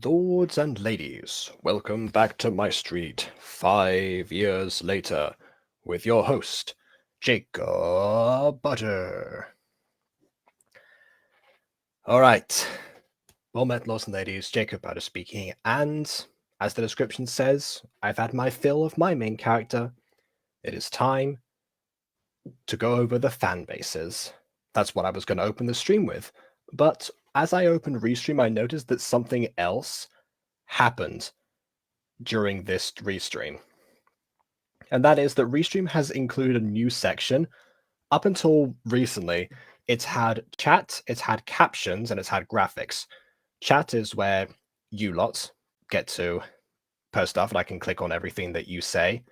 Lords and ladies, welcome back to MyStreet 5 years later with your host, Jacob Butter. Alright, well met, lords and ladies, Jacob Butter speaking, and as the description says, I've had my fill of my main character. It is time to go over the fan bases. That's what I was going to open the stream with, but as I opened Restream, I noticed that something else happened during this restream. And that is that Restream has included a new section. Up until recently, it's had chat, it's had captions, and it's had graphics. Chat is where you lot get to post stuff, and I can click on everything that you say.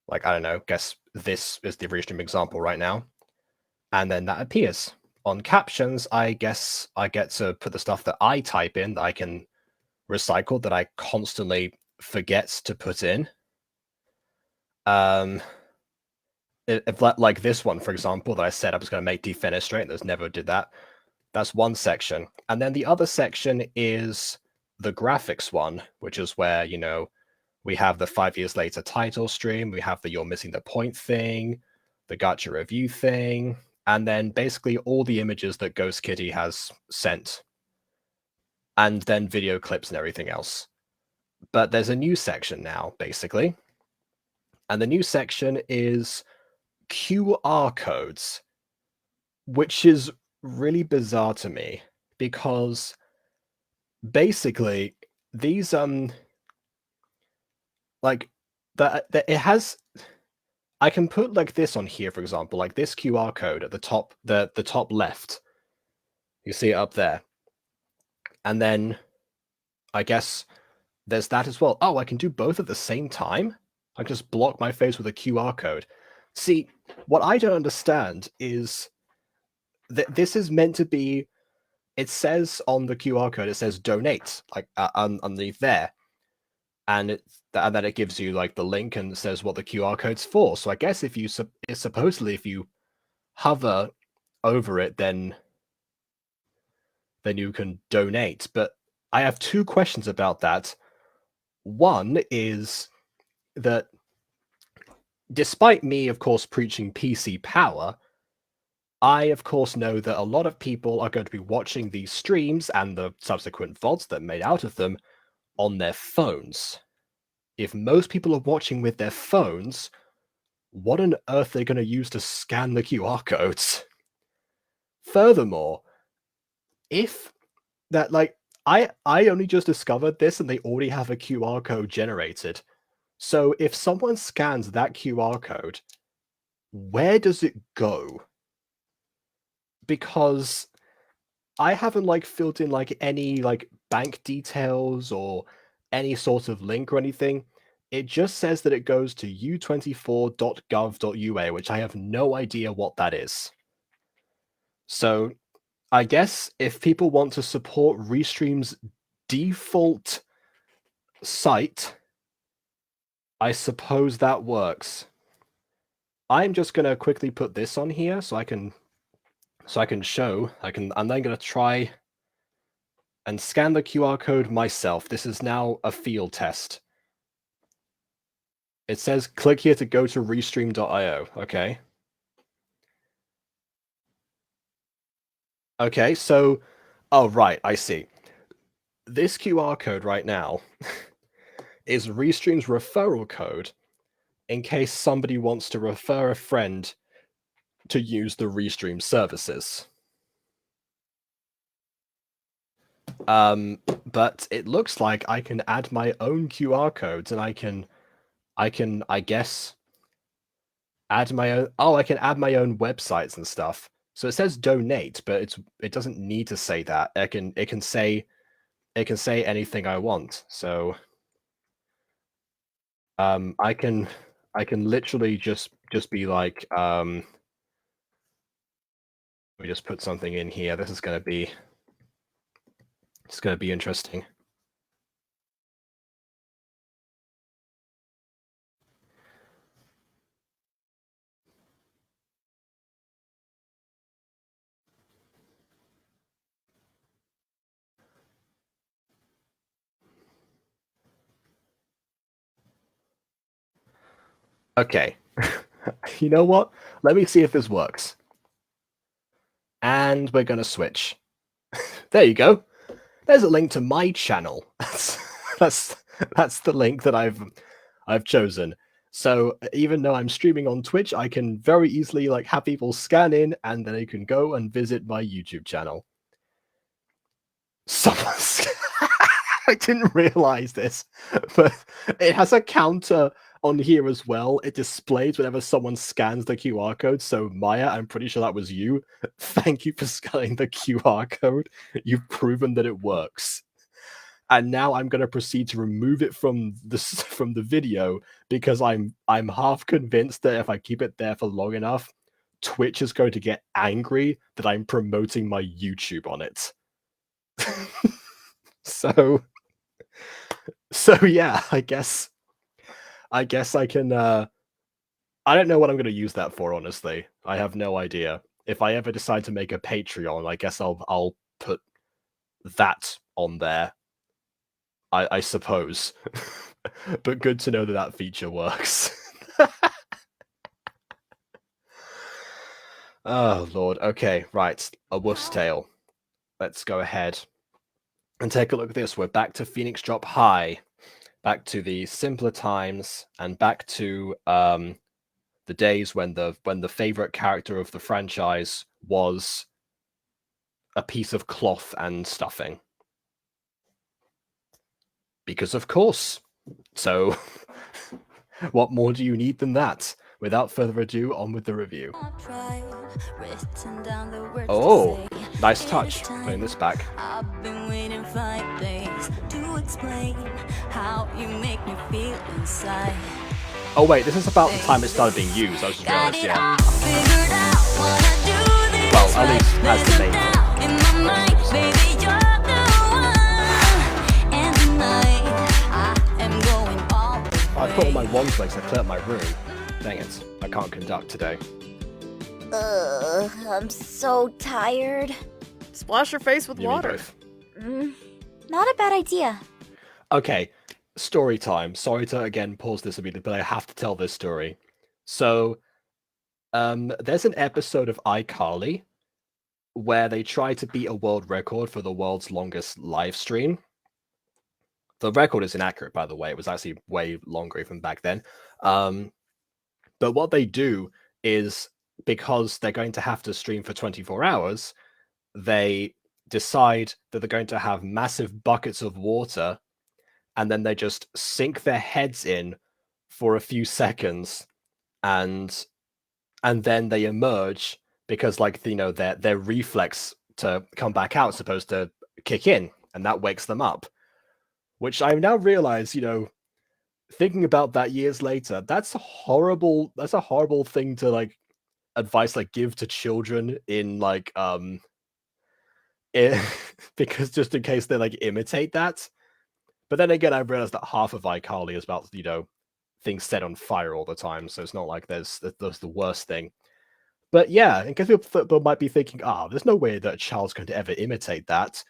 Like, I don't know, guess this is the Restream example right now. And then that appears. On captions, I guess I get to put the stuff that I type in that I can recycle, that I constantly forget to put in. If like this one, for example, that I said I was going to make defenestrate, and never did that. That's one section. And then the other section is the graphics one, which is where, you know, we have the 5 years later title stream, we have the you're missing the point thing, the gacha review thing, and then basically all the images that Ghost Kitty has sent. And then video clips and everything else. But there's a new section now, basically. And the new section is QR codes, which is really bizarre to me because basically these like that it has, I can put like this on here, for example, like this QR code at the top, the top left. You see it up there. And then I guess there's that as well. Oh, I can do both at the same time? I can just block my face with a QR code. See, what I don't understand is that this is meant to be, it says on the QR code, it says donate, like underneath there. And that it gives you like the link and says what the QR code's for. So I guess if you supposedly if you hover over it, then you can donate. But I have two questions about that. One is that despite me, of course, preaching PC power, I, of course, know that a lot of people are going to be watching these streams and the subsequent VODs that are made out of them on their phones. If most people are watching with their phones, what on earth are they going to use to scan the QR codes? Furthermore, if that, like, I only just discovered this and they already have a QR code generated. So if someone scans that QR code, where does it go? Because I haven't like filled in like any like bank details or any sort of link or anything. It just says that it goes to u24.gov.ua, which I have no idea what that is. So I guess if people want to support Restream's default site, I suppose that works. I'm just gonna quickly put this on here so I can show. I'm then gonna try and scan the QR code myself. This is now a field test. It says click here to go to restream.io. Okay. Okay, so oh right, I see. This QR code right now is Restream's referral code in case somebody wants to refer a friend to use the Restream services. But it looks like I can add my own QR codes and I can I guess add my own. Oh, I can add my own websites and stuff. So it says donate, but it doesn't need to say that. It can say anything I want. So I can literally just be like we just put something in here. This is gonna be interesting. Okay. You know what? Let me see if this works. And we're gonna switch. There you go. There's a link to my channel. That's the link that I've chosen. So even though I'm streaming on Twitch, I can very easily like have people scan in and then they can go and visit my YouTube channel. Someone's I didn't realize this, but it has a counter on here as well. It displays whenever someone scans the QR code. So Maya, I'm pretty sure that was you. Thank you for scanning the QR code. You've proven that it works. And now I'm going to proceed to remove it from the video because I'm half convinced that if I keep it there for long enough, Twitch is going to get angry that I'm promoting my YouTube on it. So yeah, I guess I can I don't know what I'm going to use that for, honestly. I have no idea. If I ever decide to make a Patreon, I guess I'll put that on there. I suppose. But good to know that that feature works. Oh lord. Okay, right. A Woof's Tale. Let's go ahead and take a look at this. We're back to Phoenix Drop High, back to the simpler times, and back to the days when the favorite character of the franchise was a piece of cloth and stuffing. Because of course. So what more do you need than that? Without further ado, on with the review. Oh, nice touch. Putting this back. I've been waiting 5 days to explain how you make me feel inside. Oh wait, this is about the time it started being used. I just realized, yeah. Well, at least as the main thing. I put all my one place, I cleared up my room. Dang it, I can't conduct today. I'm so tired. Splash your face with water. Not a bad idea. Okay, story time. Sorry to again pause this immediately, but I have to tell this story. So, there's an episode of iCarly where they try to beat a world record for the world's longest live stream. The record is inaccurate, by the way. It was actually way longer even back then. But what they do is, because they're going to have to stream for 24 hours, they decide that they're going to have massive buckets of water, and then they just sink their heads in for a few seconds, and then they emerge because, like, you know, their reflex to come back out is supposed to kick in, and that wakes them up. Which I now realize, you know, thinking about that years later, that's a horrible thing to like advice like give to children in like because just in case they like imitate that. But then again, I realized that half of iCarly is about, you know, things set on fire all the time, so it's not like that's the worst thing. But yeah, in case people might be thinking, there's no way that a child's going to ever imitate that.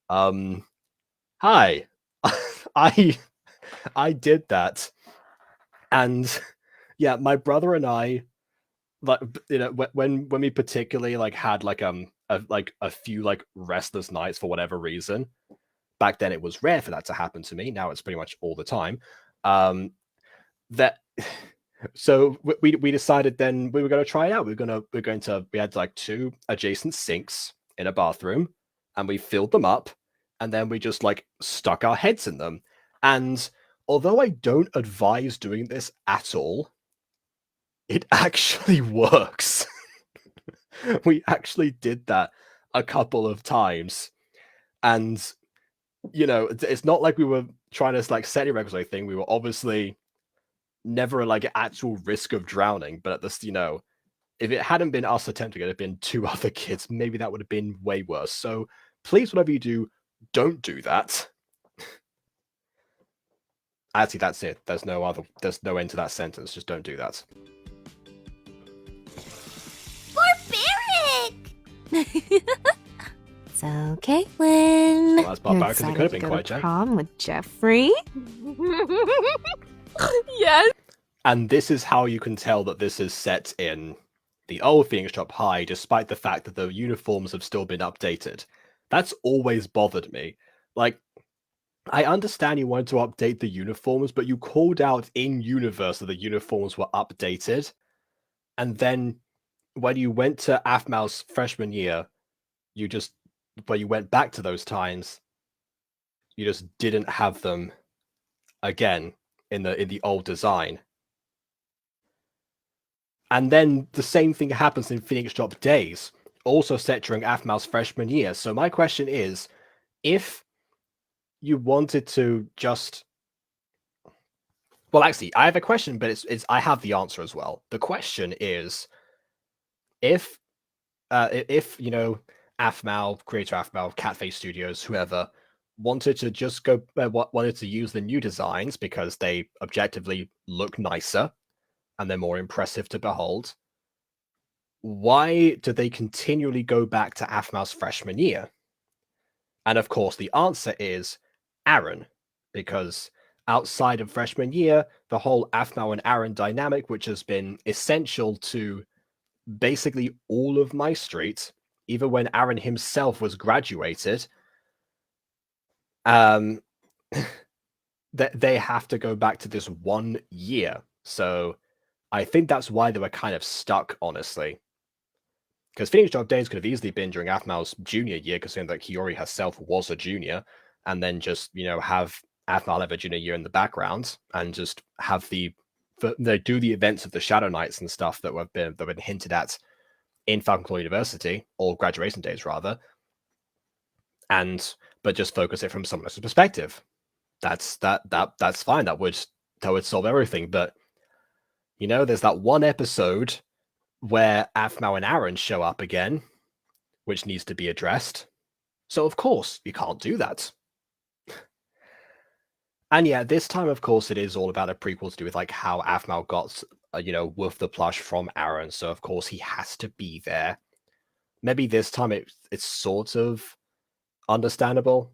Hi. I did that, and yeah, my brother and I, like, you know, when we particularly like had like a few like restless nights for whatever reason. Back then, it was rare for that to happen to me. Now it's pretty much all the time. So we decided then we were going to try it out. We had like 2 adjacent sinks in a bathroom, and we filled them up. And then we just like stuck our heads in them. And although I don't advise doing this at all, it actually works. We actually did that a couple of times. And, you know, it's not like we were trying to like set any records or anything. We were obviously never like at actual risk of drowning. But at this, you know, if it hadn't been us attempting it, it'd been 2 other kids, maybe that would have been way worse. So please, whatever you do, don't do that. Actually, that's it. There's no end to that sentence. Just don't do that. Barbaric! So, Caitlin, Well, that's barbaric as it could have been, quite, to prom with Jeffrey? Yes. And this is how you can tell that this is set in the old Phoenix Drop High, despite the fact that the uniforms have still been updated. That's always bothered me. Like, I understand you wanted to update the uniforms, but you called out in universe that the uniforms were updated. And then when you went to aphmau's freshman year, when you went back to those times, you just didn't have them again in the old design. And then the same thing happens in Phoenix Drop Days, also set during aphmau's freshman year. So my question is, if you wanted to just... Well, actually, I have a question, but it's I have the answer as well. The question is, if you know, aphmau, creator aphmau, Catface Studios, whoever, wanted to just wanted to use the new designs because they objectively look nicer and they're more impressive to behold, why do they continually go back to aphmau's freshman year? And of course, the answer is Aaron, because outside of freshman year, the whole aphmau and Aaron dynamic, which has been essential to basically all of MyStreet, even when Aaron himself was graduated, that they have to go back to this 1 year. So I think that's why they were kind of stuck, honestly. Because Phoenix Drop Days could have easily been during aphmau's junior year, considering that Kiori herself was a junior, and then just, you know, have aphmau have a junior year in the background and just have they do the events of the Shadow Knights and stuff that have been hinted at in Falcon Claw University, or graduation days rather, but just focus it from someone else's perspective. That's fine. That would solve everything. But you know, there's that one episode where aphmau and Aaron show up again, which needs to be addressed. So of course you can't do that. And yeah, this time, of course, it is all about a prequel to do with like how aphmau got, you know, Woof the plush from Aaron. So of course he has to be there. Maybe this time it's sort of understandable.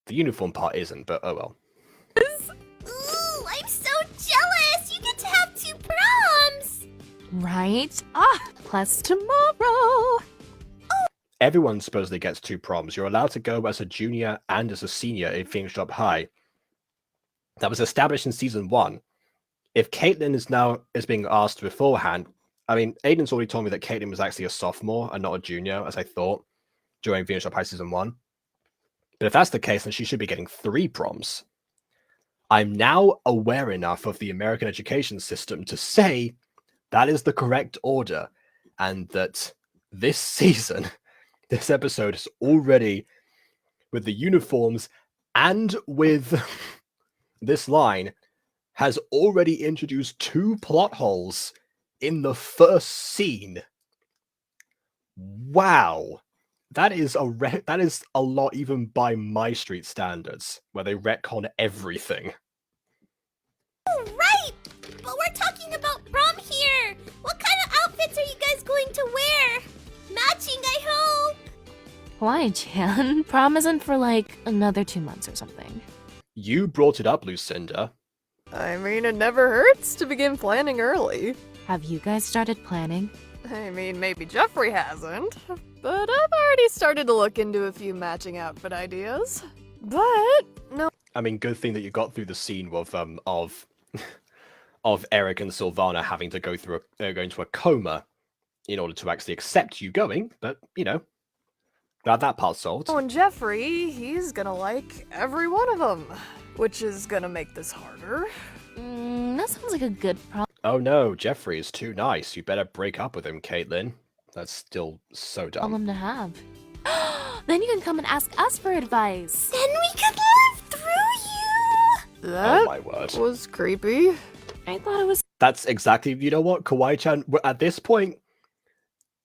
The uniform part isn't, but oh well. Ooh, I'm so jealous! You get to have 2 proms! Right? Plus tomorrow. Everyone supposedly gets 2 proms. You're allowed to go as a junior and as a senior in Phoenix Drop High. That was established in season 1. If Caitlyn is being asked beforehand, I mean, Aiden's already told me that Caitlyn was actually a sophomore and not a junior, as I thought, during Phoenix Drop High season 1. But if that's the case, then she should be getting 3 proms. I'm now aware enough of the American education system to say that is the correct order, and that this season, this episode is already, with the uniforms and with this line, has already introduced 2 plot holes in the first scene. Wow. That is a lot, even by MyStreet standards, where they retcon everything. Oh, right! But we're talking about prom here! What kind of outfits are you guys going to wear? Matching, I hope! Why, Chan? Prom isn't for like another 2 months or something. You brought it up, Lucinda. I mean, it never hurts to begin planning early. Have you guys started planning? I mean, maybe Jeffrey hasn't, but I've already started to look into a few matching outfit ideas. But no. I mean, good thing that you got through the scene of Eric and Sylvana having to go into a coma in order to actually accept you going. But you know, glad that part's solved. Oh, and Jeffrey, he's gonna like every one of them, which is gonna make this harder. That sounds like a good prom. Oh no, Jeffrey is too nice. You better break up with him, Caitlyn. That's still so dumb. Problem to have. Then you can come and ask us for advice. Then we could live through you! That Oh my word. was creepy. I thought it was. That's exactly, you know what, Kawaii-chan, at this point,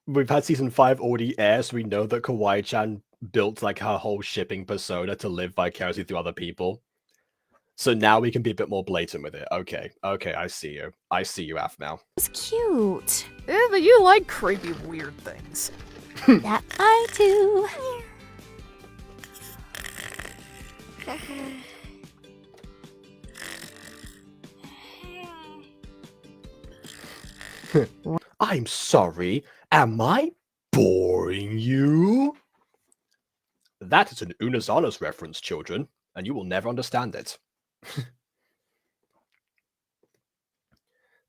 we've had season 5 already air, so we know that Kawaii-chan built like her whole shipping persona to live vicariously through other people. So now we can be a bit more blatant with it. Okay, I see you. I see you, aphmau. It's cute. Yeah, but you like creepy, weird things. That I do. I'm sorry, am I boring you? That is an Unazanas reference, children, and you will never understand it.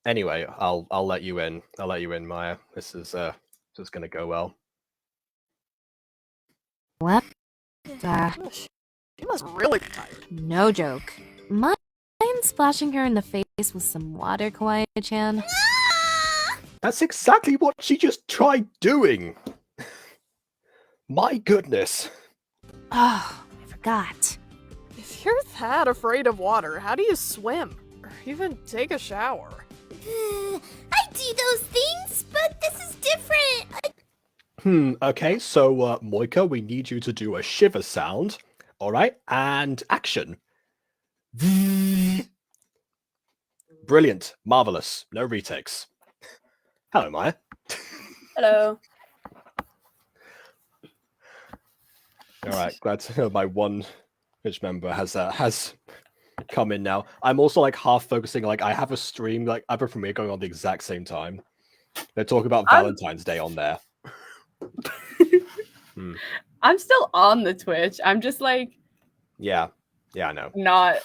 Anyway, I'll let you in. I'll let you in, Maya. This is gonna go well. What? She must really be tired. No joke. Mind splashing her in the face with some water, Kawaii-chan? That's exactly what she just tried doing. My goodness. Oh, I forgot. If you're that afraid of water, how do you swim? Or even take a shower? I do those things, but this is different. Okay, so, Moika, we need you to do a shiver sound. Alright, and action. Brilliant. Marvelous. No retakes. Hello, Maya. Hello. Alright, glad to know my one Twitch member has come in now. I'm also like half focusing, like I have a stream, like I have a premiere going on the exact same time. They're talking about Valentine's Day on there. I'm still on the Twitch. I'm just like Yeah, I know. not.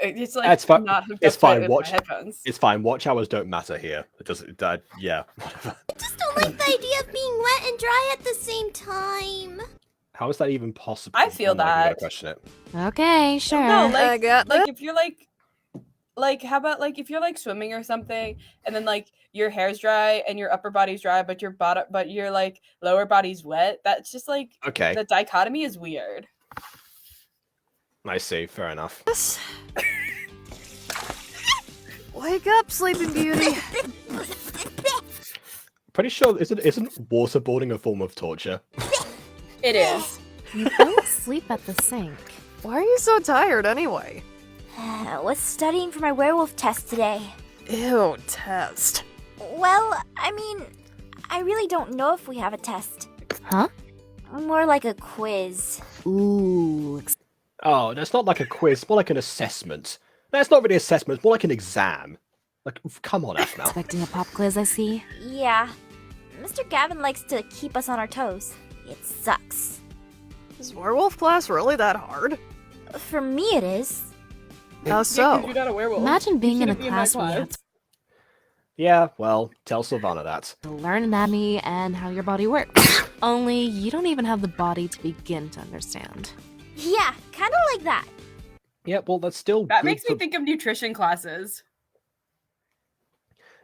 It's like It's fine. not hooked It's up fine. with Watch. my headphones. It's fine. Watch hours don't matter here. It doesn't. Yeah. Whatever. I just don't like the idea of being wet and dry at the same time. How is that even possible? I feel I'm not even gonna that. question it. Okay, sure. No, I like, got that. if you're like, how about like if you're like swimming or something, and then like your hair's dry and your upper body's dry, but your like lower body's wet. That's just like Okay, the dichotomy is weird. I see. Fair enough. Wake up, Sleeping Beauty. Pretty sure isn't waterboarding a form of torture? It is. You fell asleep at the sink. Why are you so tired anyway? Was studying for my werewolf test today. Ew, test. Well, I mean, I really don't know if we have a test. Huh? More like a quiz. Ooh. Oh, that's not like a quiz. More like an assessment. That's not really an assessment. It's more like an exam. Like, come on, aphmau. Expecting a pop quiz, I see. Yeah. Mr. Gavin likes to keep us on our toes. It sucks. Is werewolf class really that hard? For me, it is. How Yeah, 'cause so? you're not a werewolf. Imagine being You in a shouldn't be class where you have Yeah, well, tell Sylvana that. to learn anatomy and how your body works. Only you don't even have the body to begin to understand. Yeah, kind of like that. Yeah, well, that's still That good makes me for- think of nutrition classes.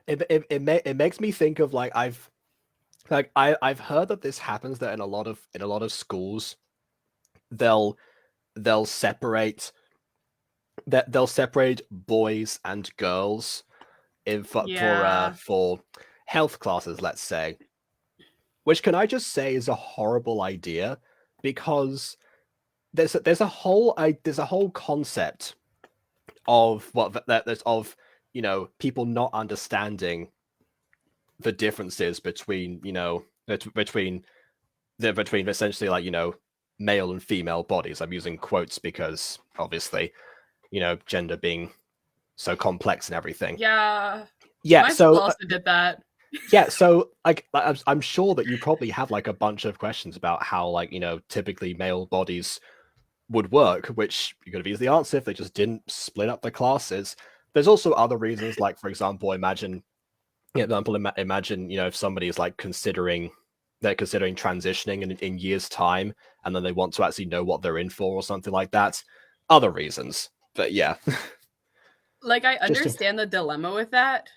It makes me think of like I've heard that this happens, that in a lot of schools they'll separate boys and girls Yeah. for health classes, let's say, which can I just say is a horrible idea, because there's a whole concept of people not understanding the differences between between essentially like male and female bodies. I'm using quotes because obviously gender being so complex and everything. Yeah. Yeah, My so school also did that. yeah, so like I'm sure that you probably have like a bunch of questions about how like typically male bodies would work, which you could have easily answered if they just didn't split up the classes. There's also other reasons, like for example, imagine if somebody is like considering transitioning in years time, and then they want to actually know what they're in for or something like that. Other reasons, but yeah. Like, I Just to- understand the dilemma with that,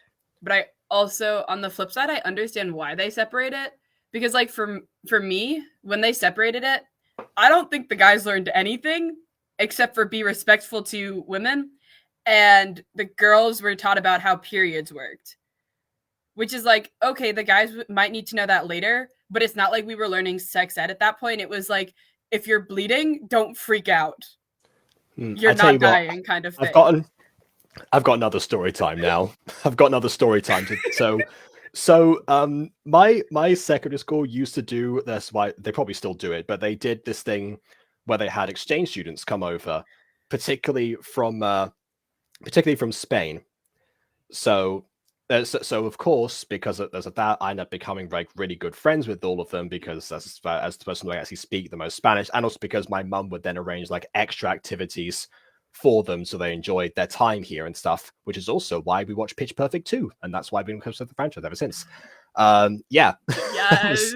but I also, on the flip side, I understand why they separate it. Because, like, for me, when they separated it, I don't think the guys learned anything except for be respectful to women, and the girls were taught about how periods worked. Which is like, okay, the guys might need to know that later, but it's not like we were learning sex ed at that point. It was like, if you're bleeding, don't freak out. You're I tell not you what, dying, kind of thing. I've got another story time now. I've got another story time my secondary school used to do this. Why they probably still do it, but they did this thing where they had exchange students come over, particularly from Spain. So So of course, because there's that, I end up becoming like really good friends with all of them because as the person who I actually speak the most Spanish, and also because my mum would then arrange like extra activities for them so they enjoyed their time here and stuff, which is also why we watch Pitch Perfect 2, and that's why we've been close to the franchise ever since. Yeah. Yes.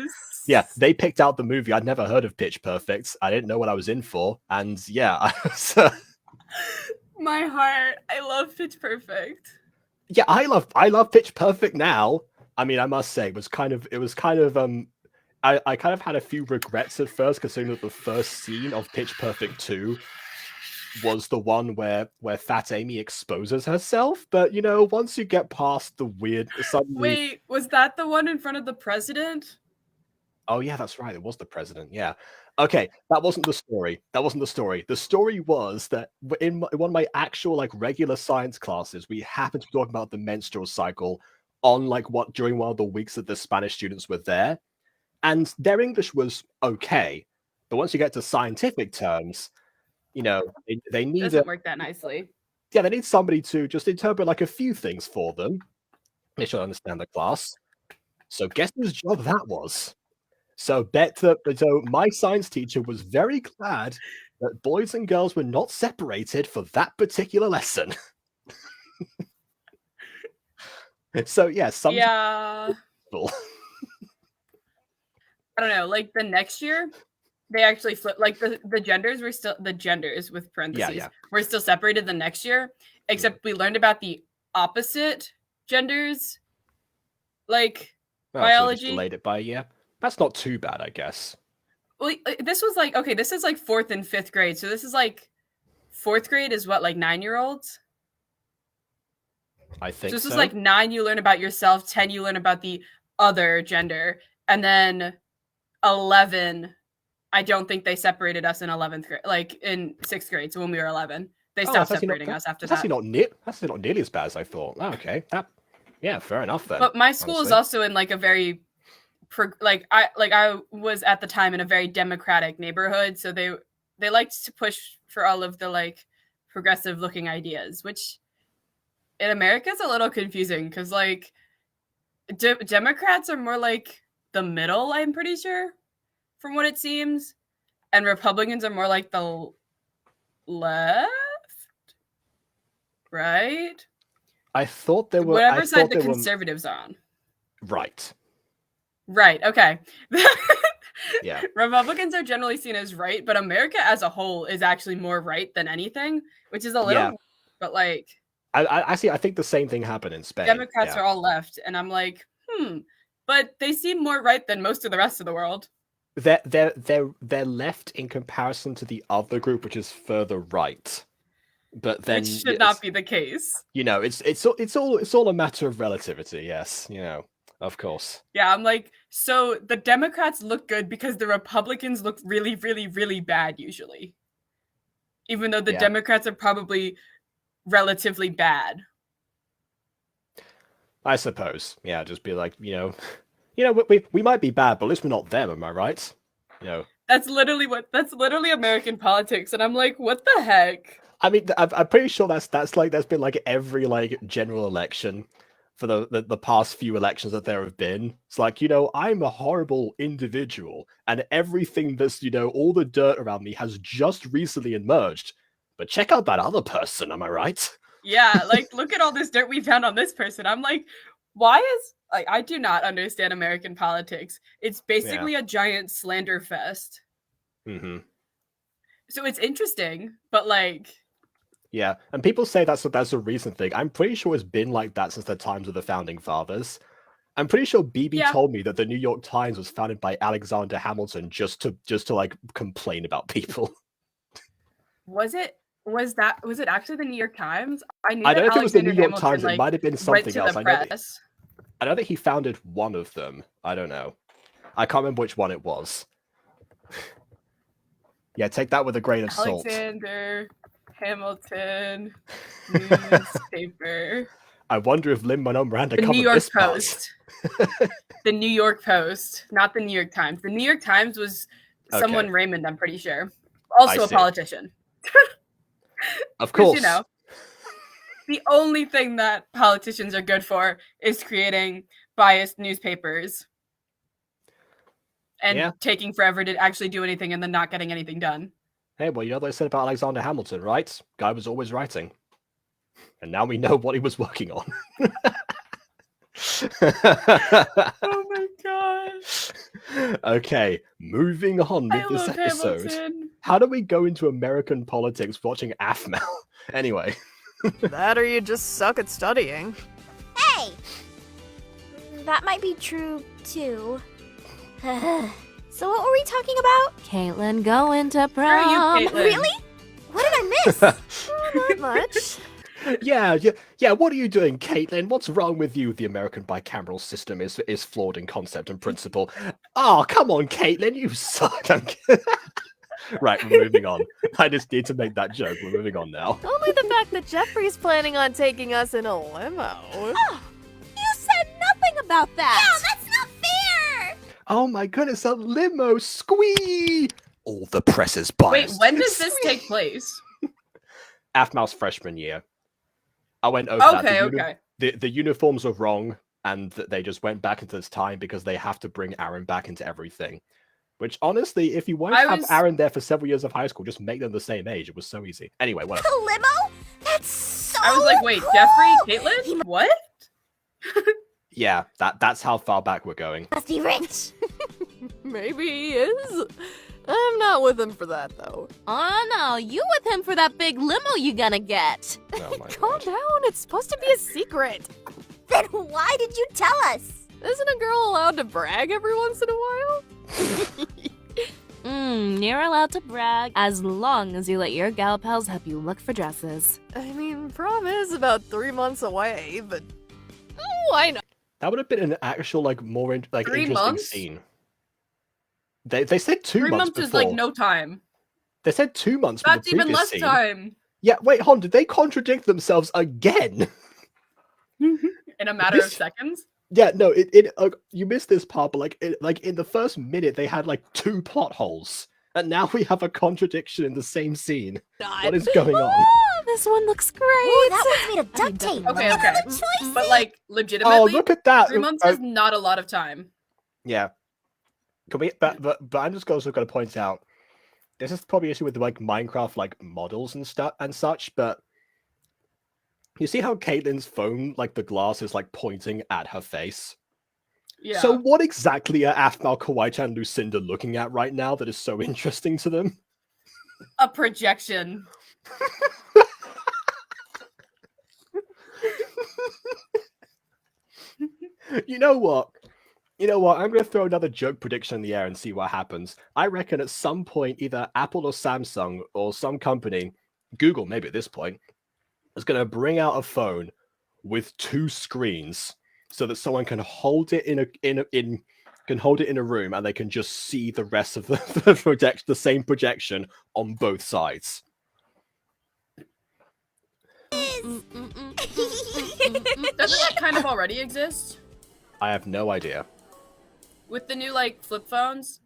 Yeah, they picked out the movie. I'd never heard of Pitch Perfect. I didn't know what I was in for, and yeah, I was, My heart. I love Pitch Perfect. yeah, I love Pitch Perfect now. I mean, I must say, it was kind of I kind of had a few regrets at first, considering that the first scene of Pitch Perfect 2 was the one where Fat Amy exposes herself. But you know, once you get past the weird, suddenly, Wait, was that the one in front of the president? oh yeah, that's right, it was the president. Yeah, okay, that wasn't the story. That wasn't the story. The story was that in one of my actual like regular science classes, we happened to talk about the menstrual cycle on like during one of the weeks that the Spanish students were there, and their English was okay, but once you get to scientific terms, you know, they need Doesn't work that nicely. yeah, they need somebody to just interpret like a few things for them. They should understand the class. So guess whose job that was? So my science teacher was very glad that boys and girls were not separated for that particular lesson. So yeah, Yeah. people. I don't know. Like the next year, they actually flipped. Like the genders were still the genders with parentheses. Yeah. Were still separated the next year, except we learned about the opposite genders, like Oh, so they just biology. delayed it by a year. That's not too bad, I guess. Well, this was like okay. This is like 4th and 5th grade. So this is like 4th grade is what, like 9-year-olds. I think So this so. is like 9. You learn about yourself. 10. You learn about the other gender, and then 11. I don't think they separated us in 11th grade, like in 6th grade. So when we were 11, they Oh, stopped that's actually separating not, us after that's that. actually not nearly as bad as I thought. Oh, okay. Yeah, fair enough then. But my school is honestly. also in like a very I was at the time in a very democratic neighborhood, so they liked to push for all of the like progressive looking ideas, which in America is a little confusing because like Democrats are more like the middle, I'm pretty sure, from what it seems, and Republicans are more like the left, right? I thought there were Whatever I side thought the there were conservatives are on. right. Right, okay. Yeah. Republicans are generally seen as right, but America as a whole is actually more right than anything, which is a little, Yeah. but like I think the same thing happened in Spain. Democrats Yeah. are all left, and I'm like, but they seem more right than most of the rest of the world. They're left in comparison to the other group, which is further right. But then Which should not be the case. You know, it's all a matter of relativity. Yes, you know, of course. Yeah, I'm like, so the Democrats look good because the Republicans look really, really, really bad usually. Even though the Yeah. Democrats are probably relatively bad. I suppose. Yeah, just be like, you know, we might be bad, but at least we're not them. Am I right? You know. That's literally American politics, and I'm like, what the heck? I mean, I'm pretty sure that's been like every like general election for the past few elections that there have been. It's like, you know, I'm a horrible individual, and everything that's, you know, all the dirt around me has just recently emerged. But check out that other person, am I right? Yeah, like look at all this dirt we found on this person. I'm like, why is like I do not understand American politics. It's basically a giant slander fest. Mm-hmm. So it's interesting, but like yeah, and people say that's a recent thing. I'm pretty sure it's been like that since the times of the founding fathers. I'm pretty sure BB told me that the New York Times was founded by Alexander Hamilton just to like complain about people. Was it actually the New York Times? I don't know if it was the New York Times. It might have been something else. I know that he founded one of them. I don't know. I can't remember which one it was. Yeah, take that with a grain of salt. Alexander Hamilton newspaper. I wonder if Lin-Manuel Miranda covered New York this part. Post. The New York Post, not the New York Times. The New York Times was someone Raymond, I'm pretty sure. Also a politician. Of course. You know. The only thing that politicians are good for is creating biased newspapers and Yeah. taking forever to actually do anything and then not getting anything done. Hey, well, you know what they said about Alexander Hamilton, right? Guy was always writing. And now we know what he was working on. Oh my gosh. Okay, moving on with this episode. Hamilton. How do we go into American politics watching aphmau? Anyway. That or you just suck at studying. Hey! That might be true, too. So what were we talking about? Caitlin going to Where are prom. you, Caitlin? Really? What did I miss? Not much. Yeah, what are you doing, Caitlin? What's wrong with you? The American bicameral system is flawed in concept and principle. Oh, come on, Caitlin, you suck. Right, we're moving on. I just need to make that joke. We're moving on now. Only the fact that Jeffrey's planning on taking us in a limo. Oh, you said nothing about that! Yeah, that's not fair! Oh my goodness, a limo squee! All the press is Wait, biased. when does this take place? aphmau's freshman year. I went over that. Okay. The uniforms were wrong, and they just went back into this time because they have to bring Aaron back into everything. Which, honestly, if you won't have Aaron there for several years of high school, just make them the same age. It was so easy. Anyway, whatever. A limo? That's so I was like, wait, cool! Jeffrey, Caitlin? What? Yeah, that's how far back we're going. Must be rich. Maybe he is. I'm not with him for that, though. Oh no, you with him for that big limo you gonna get. Oh my Calm god. down, it's supposed to be a secret. Then why did you tell us? Isn't a girl allowed to brag every once in a while? You're allowed to brag as long as you let your gal pals help you look for dresses. I mean, prom is about 3 months away, but why not? That would have been an actual, more 3 interesting months? scene. They said 2 3 months months before. is like no time. They said 2 months for That's the even previous less scene. time. Yeah, wait, Hon, did they contradict themselves again? In a matter of This- seconds. Yeah, no, you missed this part, but in the first minute they had 2 plot holes, and now we have a contradiction in the same scene. What is going on? Oh, this one looks great. Ooh, that one's made of duct tape. Okay, Look okay. at all the choices. But legitimately, Oh, look at that! 3 months is not a lot of time. Yeah. Can we? But I'm just also going to point out, this is probably an issue with Minecraft models and stuff and such. But you see how Caitlin's phone, the glass, is pointing at her face. Yeah. So what exactly are aphmau, Kawaii-chan, and Lucinda looking at right now that is so interesting to them? A projection. You know what? I'm going to throw another joke prediction in the air and see what happens. I reckon at some point, either Apple or Samsung or some company, Google maybe at this point, is going to bring out a phone with 2 screens so that someone can hold it in a room and they can just see the rest of the same projection on both sides. Doesn't that kind of already exist? I have no idea. With the new flip phones?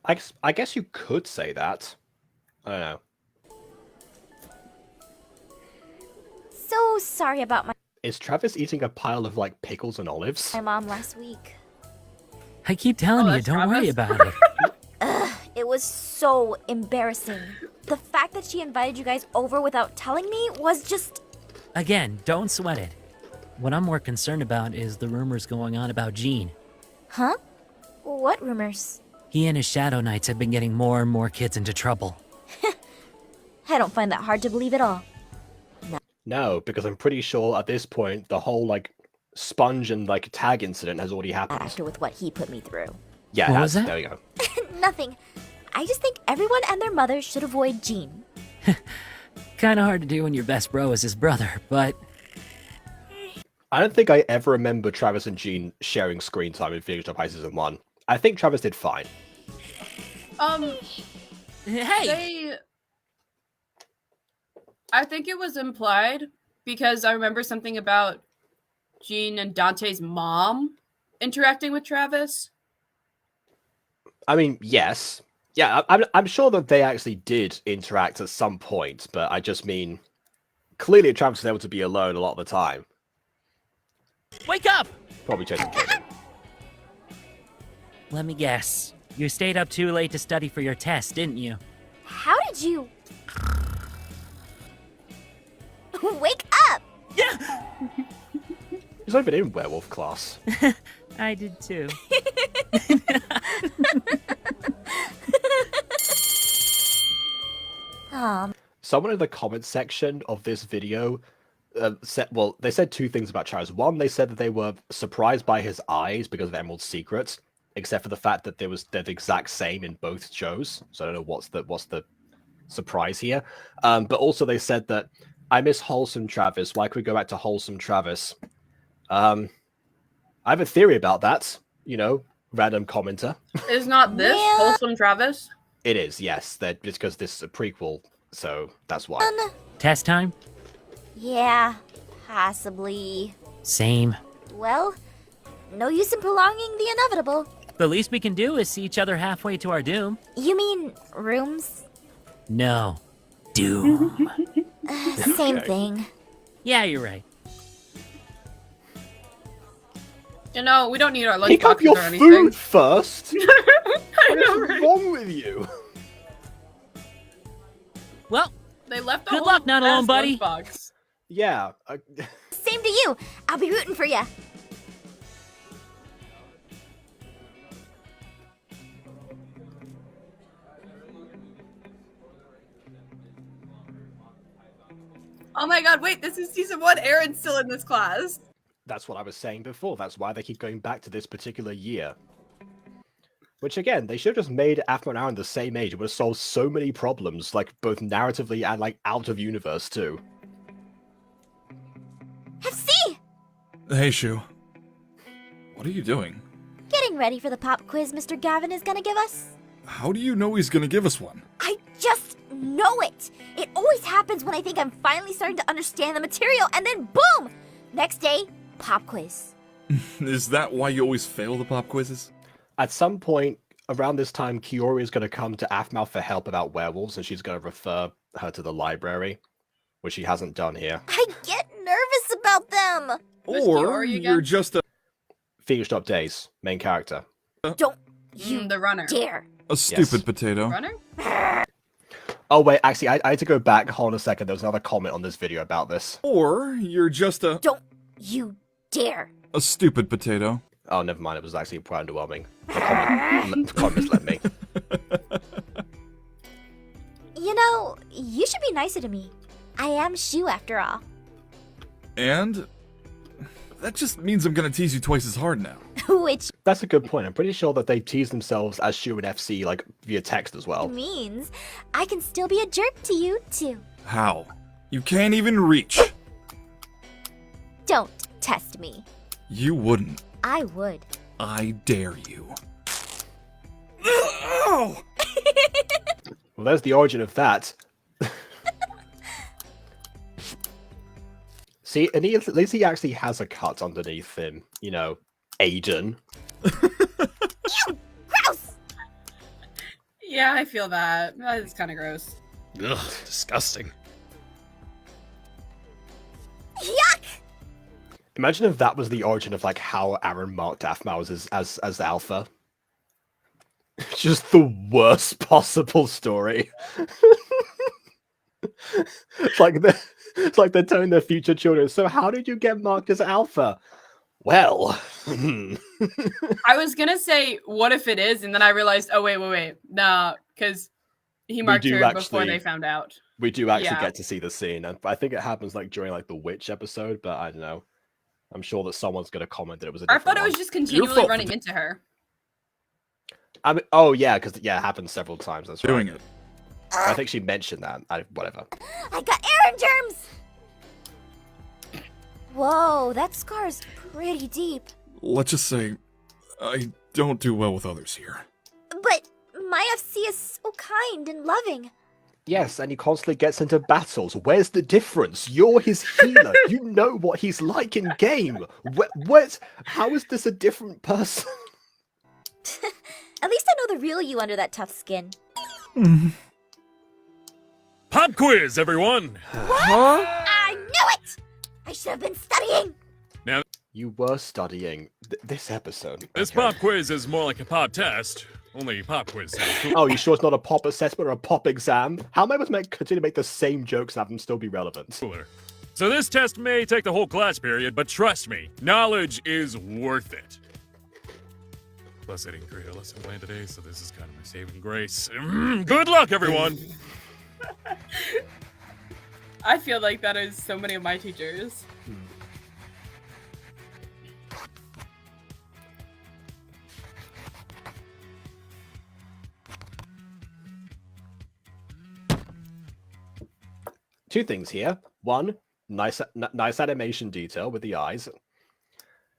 I guess you could say that. I don't know. So sorry about Is Travis eating a pile of pickles and olives? my mom last week. I keep telling you, that's don't worry Travis. about it. It was so embarrassing. The fact that she invited you guys over without telling me was just... Again, don't sweat it. What I'm more concerned about is the rumors going on about Gene. Huh? What rumors? He and his Shadow Knights have been getting more and more kids into trouble. I don't find that hard to believe at all. No, because I'm pretty sure at this point the whole sponge and tag incident has already happened. After with what he put me through. Yeah, What was that? There you go. Nothing. I just think everyone and their mothers should avoid Gene. Kinda hard to do when your best bro is his brother, but I don't think I ever remember Travis and Gene sharing screen time in Phoenix Jump High Season 1. I think Travis did fine. hey! I think it was implied because I remember something about Gene and Dante's mom interacting with Travis. I mean, yes, Yeah, I'm sure that they actually did interact at some point, but I just mean, clearly Travis was able to be alone a lot of the time. Wake up! Probably chasing Kaden. Let me guess. You stayed up too late to study for your test, didn't you? How did you... Wake up! He's not even in werewolf class. I did too. Someone in the comments section of this video they said two things about Travis. One, they said that they were surprised by his eyes because of Emerald's secret, except for the fact that they're the exact same in both shows. So I don't know what's the surprise here. But also they said that I miss wholesome Travis. Why could we go back to wholesome Travis? I have a theory about that. You know, random commenter. Is not this wholesome Travis? It is, yes. It's because this is a prequel, so that's why. Test time? Yeah, possibly. Same. Well, no use in prolonging the inevitable. The least we can do is see each other halfway to our doom. You mean rooms? No. Doom. Same thing. Yeah, you're right. You know, we don't need our lunch Pick up boxes your or anything. food first. I know, What's right? wrong with you? Well, They left a Good whole luck, not alone, ass buddy. lunchbox. Yeah. Same to you. I'll be rooting for ya. Oh my god, wait, this is season 1. Aaron's still in this class. That's what I was saying before. That's why they keep going back to this particular year. Which, again, they should have just made aphmau and Aaron the same age. It would have solved so many problems, like, both narratively and, like, out of universe, too. FC! Hey, Shu. What are you doing? Getting ready for the pop quiz Mr. Gavin is gonna give us? How do you know he's gonna give us one? I just know it! It always happens when I think I'm finally starting to understand the material, and then boom! Next day, pop quiz. Is that why you always fail the pop quizzes? At some point, around this time, Kiori is going to come to aphmau for help about werewolves, and she's going to refer her to the library, which she hasn't done here. I get nervous about them! Who's Or Kiori again? you're just Phoenix Up Days, main character. Don't you the runner. dare. a stupid Yes. potato. Runner? Oh, wait, actually, I had to go back. Hold on a second. There was another comment on this video about this. Or you're just Don't you dare. a stupid potato. Oh, never mind. It was actually quite underwhelming. The comment misled me. You know, you should be nicer to me. I am Shu after all. And that just means I'm gonna tease you twice as hard now. Which That's a good point. I'm pretty sure that they tease themselves as Shu and FC, like, via text as well. means I can still be a jerk to you, too. How? You can't even reach. Don't test me. You wouldn't. I would. I dare you. Oh! Well, there's the origin of that. See, and at least he actually has a cut underneath him. You know, Aiden. Gross! Yeah, I feel that. That is kind of gross. Ugh, disgusting. Yuck! Imagine if that was the origin of, like, how Aaron marked aphmau as alpha. Just the worst possible story. It's like they're telling their future children, so how did you get marked as alpha? Well, I was gonna say, what if it is? And then I realized, oh, wait. Nah, because he marked do her before actually- they found out. we do actually Yeah. get to see the scene, and I think it happens like during like the witch episode, but I don't know. I'm sure that someone's gonna comment that it was a I different thought it was one. just continually fault. running into her. I mean, oh yeah, because it happens several times. That's Doing right. it. I think she mentioned that. Whatever. I got Aaron germs! Whoa, that scar is pretty deep. Let's just say, I don't do well with others here. But my FC is so kind and loving. Yes, and he constantly gets into battles. Where's the difference? You're his healer. You know what he's like in game. What? How is this a different person? At least I know the real you under that tough skin. Pop quiz, everyone! Huh? I knew it! I should have been studying! You were studying this episode. This Okay. pop quiz is more like a pop test. Only pop quiz sounds cool. Oh, you sure it's not a pop assessment or a pop exam? How am I able to continue to make the same jokes and have them still be relevant? Cooler. So this test may take the whole class period, but trust me, knowledge is worth it. Plus, I didn't create a lesson plan today, so this is kind of my saving grace. Good luck, everyone! I feel like that is so many of my teachers. Two things here. One, nice animation detail with the eyes.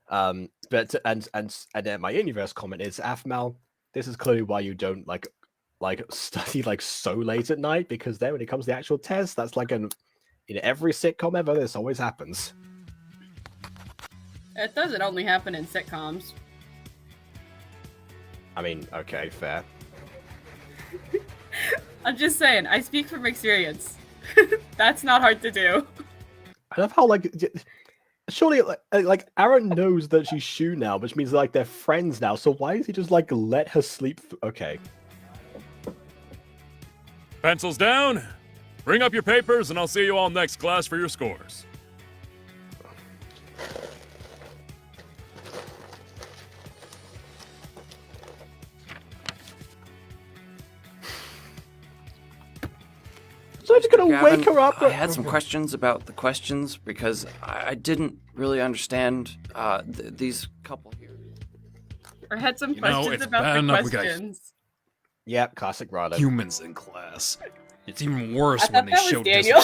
But then my in-universe comment is, aphmau, this is clearly why you don't like study like so late at night, because then when it comes to the actual test, that's like in every sitcom ever, this always happens. It doesn't only happen in sitcoms. I mean, okay, fair. I'm just saying, I speak from experience. That's not hard to do. I love how surely like Aaron knows that she's Shu now, which means like they're friends now. So why does he just like let her sleep? Okay. Pencils down. Bring up your papers, and I'll see you all next class for your scores. So I'm just gonna Gavin, wake her up. I had some questions about the questions because I didn't really understand these couple here. Or had some You know, questions it's about bad the enough we got questions. Yep, classic Ryder. Humans in class. It's even worse I when thought they that was show Daniel.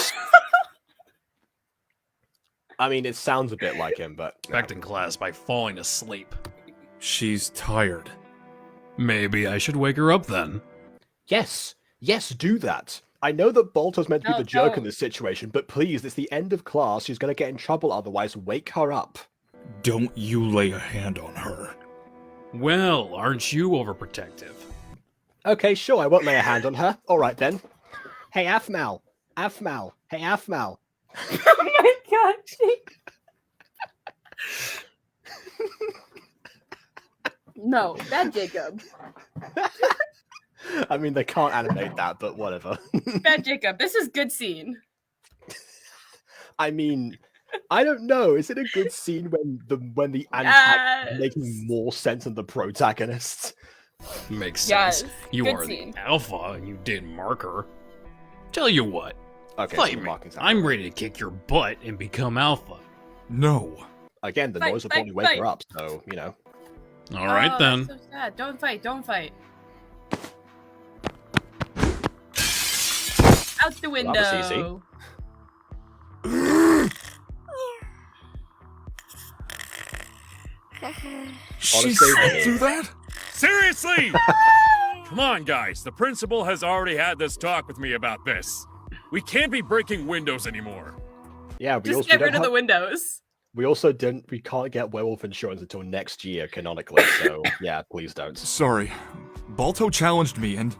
I mean, it sounds a bit like him, but disrespect in class by falling asleep. She's tired. Maybe I should wake her up then. yes, do that. I know that Bolter's meant to be No, the jerk in don't. this situation, but please, it's the end of class. She's gonna get in trouble otherwise. Wake her up. Don't you lay a hand on her. Well, aren't you overprotective? Okay, sure, I won't lay a hand on her. All right then. Hey, aphmau. Hey, aphmau. Oh my god, No, bad Jacob. I mean, they can't animate that, but whatever. Bad Jacob. This is good scene. I mean, I don't know. Is it a good scene when the antagonist is making more sense than the protagonist? Makes Yes, sense. You good are scene. the alpha and you did marker. Tell you what, Okay, fight so me. marking's out. I'm ready to kick your butt and become alpha. No. Again, the Fight, noise will fight, probably wake fight. her up, so, you know. All right Oh, then. that's so sad. Don't fight. Don't fight. Out the window. Well, that was easy. She Honestly, slept through that? Seriously! Come on, guys. The principal has already had this talk with me about this. We can't be breaking windows anymore. Yeah, we Just also get don't rid of have- the windows. we can't get werewolf insurance until next year canonically, so yeah, please don't. Sorry. Balto challenged me and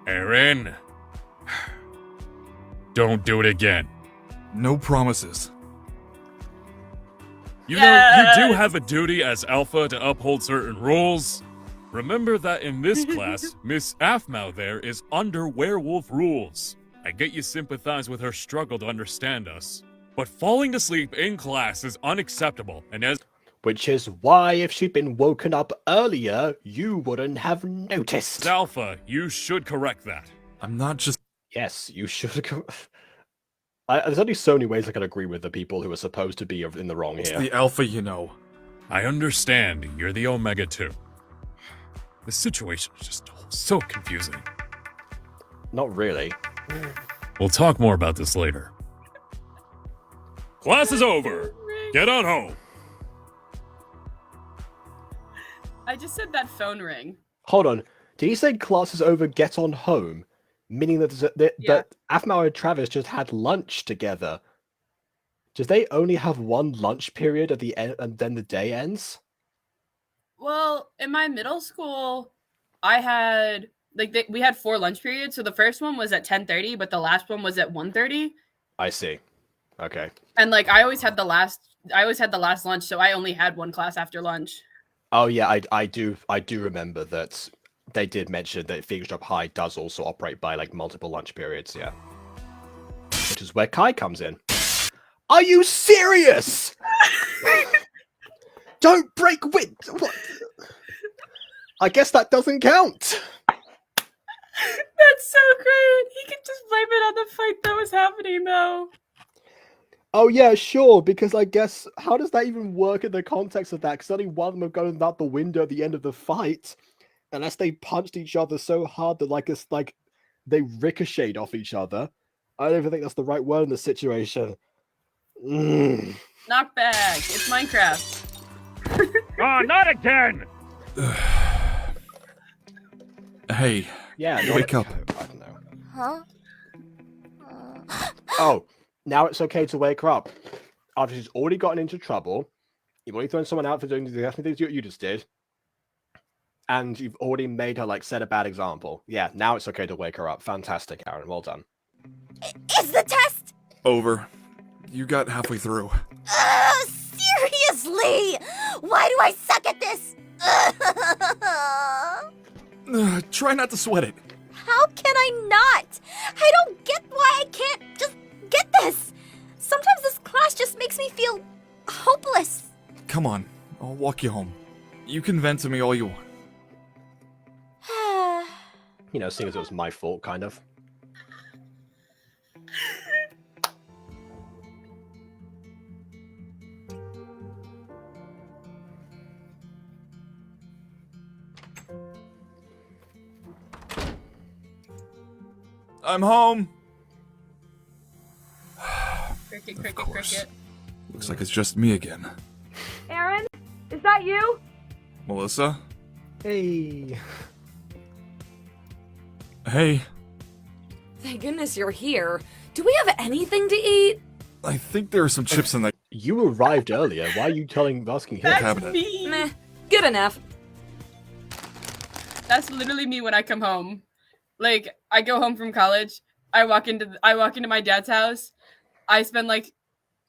Aaron. Don't do it again. no promises. You know, you do Yes! have a duty as Alpha to uphold certain rules. Remember that in this class, Miss aphmau there is under werewolf rules. I get you sympathize with her struggle to understand us. But falling asleep in class is unacceptable, and as Which is why if she'd been woken up earlier, you wouldn't have noticed. Alpha, you should correct that. I'm not just. Yes, you should. There's only so many ways I can agree with the people who are supposed to be in the wrong It's here. the alpha, you know. I understand you're the Omega too. The situation is just so confusing. Not really. We'll talk more about this later. Class is over. Get on home. I just said that phone ring. Hold on. Did he say class is over, get on home? Meaning that, Yeah. that aphmau and Travis just had lunch together. Does they only have one lunch period at the end and then the day ends? Well, in my middle school, I had we had 4 lunch periods. So the first one was at 10:30, but the last one was at 1:30. I see. Okay. And like I always had the last lunch, so I only had 1 class after lunch. Oh yeah, I do remember that they did mention that Phoenix Drop High does also operate by like multiple lunch periods, yeah. Which is where Kai comes in. Are you serious? Don't break wind. What? I guess that doesn't count. That's so great. He could just blame it on the fight that was happening, though. Oh yeah, sure. Because I guess how does that even work in the context of that? Because only one of them have gone out the window at the end of the fight, unless they punched each other so hard that like it's like they ricocheted off each other. I don't even think that's the right word in this situation. Knockback. It's Minecraft. Ah, not again! Hey, Yeah, wake up. I don't know. Huh? Oh, now it's okay to wake her up. After she's already gotten into trouble, you've already thrown someone out for doing the exact things you just did, and you've already made her like set a bad example. Yeah, now it's okay to wake her up. Fantastic, Aaron. Well done. Is the test? Over. You got halfway through. Seriously? Why do I suck at this? Try not to sweat it. How can I not? I don't get why I can't just get this. Sometimes this class just makes me feel hopeless. Come on, I'll walk you home. You can vent to me all you want. You know, seeing as it was my fault, kind of. I'm home. Cricket, Of cricket, course. cricket. Looks like it's just me again. Aaron, is that you? Melissa? Hey. Hey, Thank goodness you're here. Do we have anything to eat? I think there are some chips in the You arrived earlier. Why are you asking him? That's cabinet. me. Meh, good enough. That's literally me when I come home. Like I go home from college. I walk into my dad's house. I spend like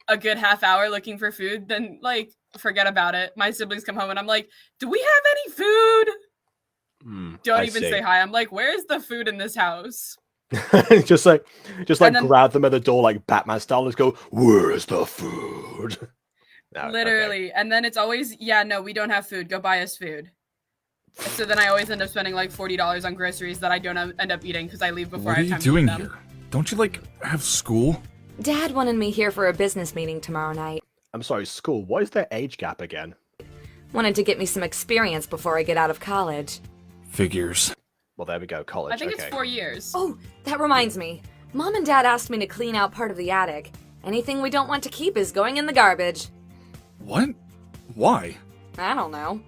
a good half hour looking for food. Then like forget about it. My siblings come home and I'm like, "Do we have any food?" Don't even say hi. I'm like, "Where's the food in this house?" just like And then- grab them at the door like Batman style. Let's go. Where's the food? No, okay. Literally. And then it's always, "Yeah, no, we don't have food. Go buy us food." So then I always end up spending like $40 on groceries that I don't end up eating because I leave before What I are have you time doing to eat them. here? Don't you, like, have school? Dad wanted me here for a business meeting tomorrow night. I'm sorry, school. What is their age gap again? Wanted to get me some experience before I get out of college. Figures. Well, there we go. College. I think okay. it's 4 years. Oh, that reminds me. Mom and Dad asked me to clean out part of the attic. Anything we don't want to keep is going in the garbage. What? Why? I don't know.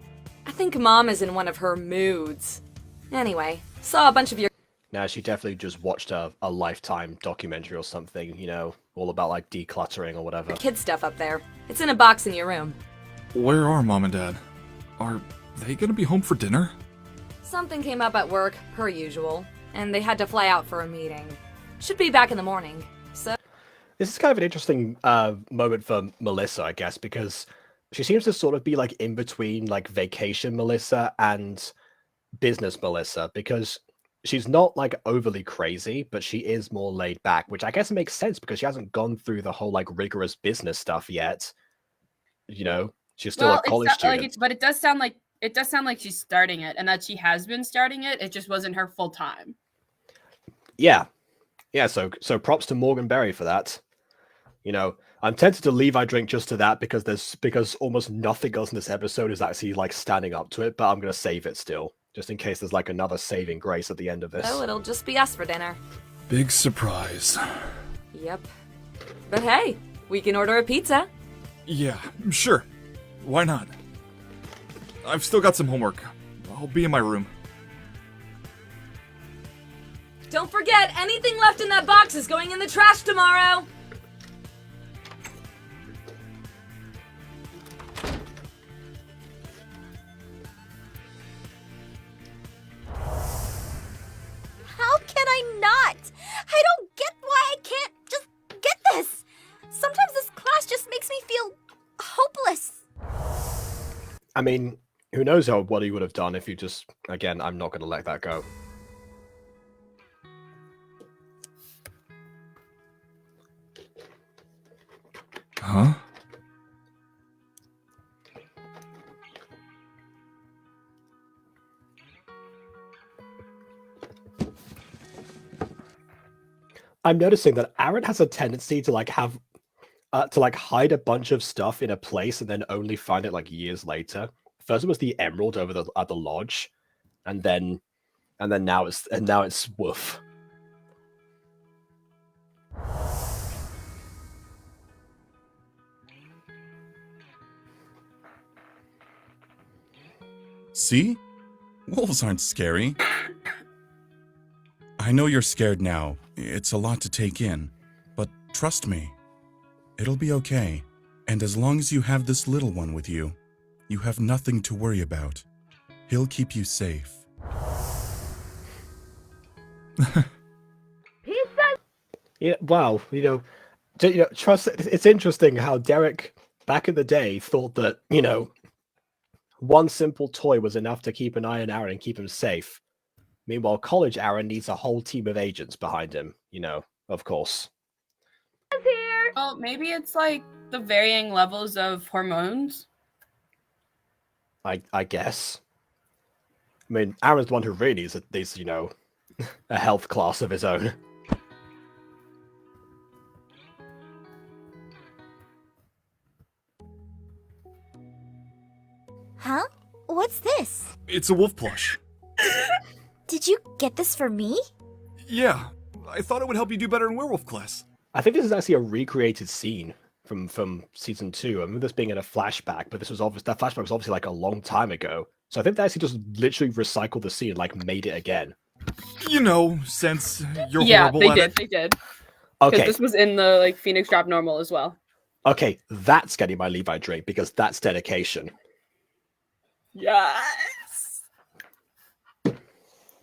I think Mom is in one of her moods. Anyway, saw a bunch of your Now, she definitely just watched a Lifetime documentary or something, you know, all about like decluttering or whatever. kid stuff up there. It's in a box in your room. Where are Mom and Dad? Are they gonna be home for dinner? Something came up at work, per usual, and they had to fly out for a meeting. Should be back in the morning. So This is kind of an interesting moment for Melissa, I guess, because she seems to sort of be like in between like vacation Melissa and business Melissa, because she's not like overly crazy, but she is more laid back, which I guess makes sense because she hasn't gone through the whole like rigorous business stuff yet. You know, she's still a college student. But it does sound like she's starting it, and that she has been starting it. It just wasn't her full time. Yeah. So props to Morgan Berry for that. You know, I'm tempted to leave I drink just to that because almost nothing else in this episode is actually like standing up to it, but I'm gonna save it still, just in case there's like another saving grace at the end of this. oh, it'll just be us for dinner. Big surprise. Yep. But hey, we can order a pizza. Yeah, sure. Why not? I've still got some homework. I'll be in my room. Don't forget, anything left in that box is going in the trash tomorrow. I mean, who knows what he would have done if you just... Again, I'm not going to let that go. Huh? I'm noticing that Aaron has a tendency to like have hide a bunch of stuff in a place and then only find it like years later. First it was the emerald over at the lodge, and then now it's Woof. See? Wolves aren't scary. I know you're scared now. It's a lot to take in. But trust me, it'll be okay. And as long as you have this little one with you, you have nothing to worry about. He'll keep you safe. Yeah, wow, trust. It's interesting how Derek back in the day thought that, one simple toy was enough to keep an eye on Aaron and keep him safe. Meanwhile, college Aaron needs a whole team of agents behind him, of course. Well, maybe it's like the varying levels of hormones. I guess. I mean, Aaron's the one who really needs, a health class of his own. Huh? What's this? It's a wolf plush. Did you get this for me? Yeah, I thought it would help you do better in werewolf class. I think this is actually a recreated scene from season 2. I remember this being in a flashback, but that flashback was obviously like a long time ago. So I think they actually just literally recycled the scene and like made it again. Since you're horrible at it. They did. Okay. This was in the like Phoenix Drop normal as well. Okay, that's getting my Levi drink because that's dedication. Yes.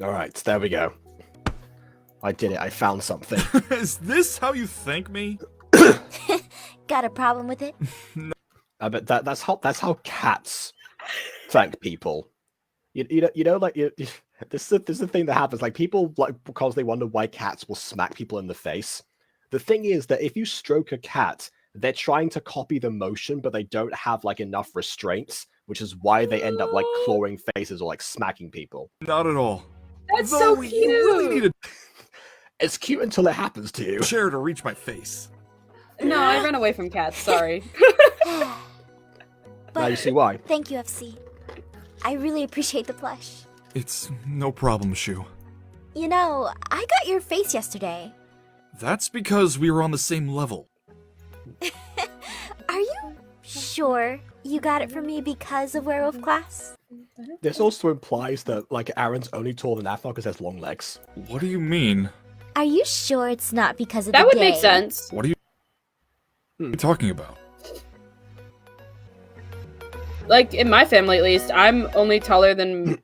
All right, there we go. I did it. I found something. Is this how you thank me? Got a problem with it? I bet that's how cats thank people. This is the thing that happens. Like people because they wonder why cats will smack people in the face. The thing is that if you stroke a cat, they're trying to copy the motion, but they don't have like enough restraints, which is why they end up like clawing faces or like smacking people. Not at all. That's so cute. You really need It's cute until it happens to you. a chair to reach my face. No, I ran away from cats. Sorry. Now you see why. Thank you, FC. I really appreciate the plush. It's no problem, Shu. I got your face yesterday. That's because we were on the same level. Are you sure you got it from me because of werewolf class? This also implies that like Aaron's only taller than aphmau because he has long legs. What do you mean? Are you sure it's not because of That the would day? make sense. What are you talking about? Like in my family, at least, I'm only taller than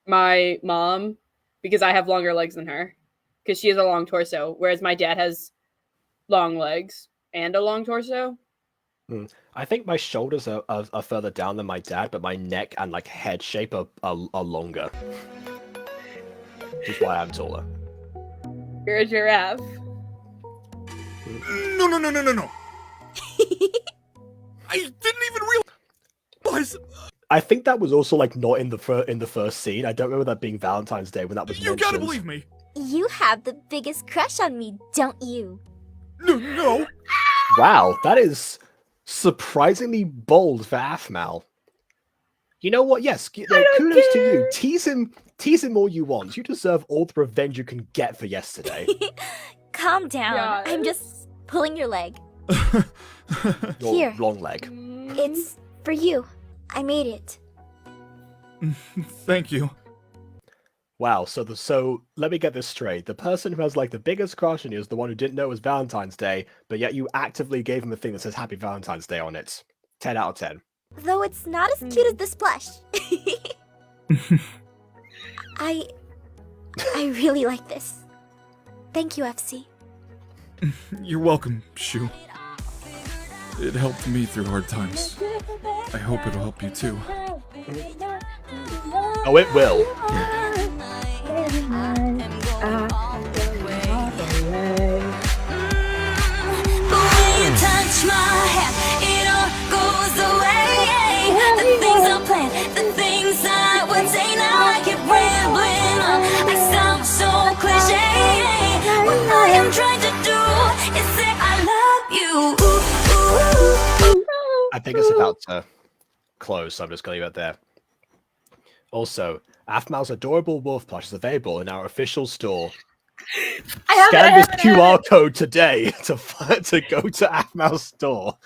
my mom because I have longer legs than her because she has a long torso, whereas my dad has long legs and a long torso. I think my shoulders are further down than my dad, but my neck and like head shape are longer. Which is why I'm taller. You're a giraffe. No. I didn't even realize. I think that was also like not in the first scene. I don't remember that being Valentine's Day when that was mentioned. You gotta believe me. You have the biggest crush on me, don't you? No. Wow, that is surprisingly bold for aphmau. You know what? Yes, kudos to you. Tease him all you want. You deserve all the revenge you can get for yesterday. Calm down. Yeah. I'm just pulling your leg. Your Here. long leg. It's for you. I made it. Thank you. Wow, so let me get this straight. The person who has like the biggest crush on you is the one who didn't know it was Valentine's Day, but yet you actively gave him a thing that says Happy Valentine's Day on it. 10 out of 10. Though it's not as cute as this plush. I really like this. Thank you, FC. You're welcome, Shu. It helped me through hard times. I hope it'll help you too. Oh, it will. Touch my hand, it all goes away. The things I planned, the things I would say, now I keep rambling on. I sound so cliche. What I am trying to do is say I love you. I think it's about to close, so I'm just going to leave it there. Also, aphmau's adorable wolf plush is available in our official store. Scan this QR code today to go to aphmau's store.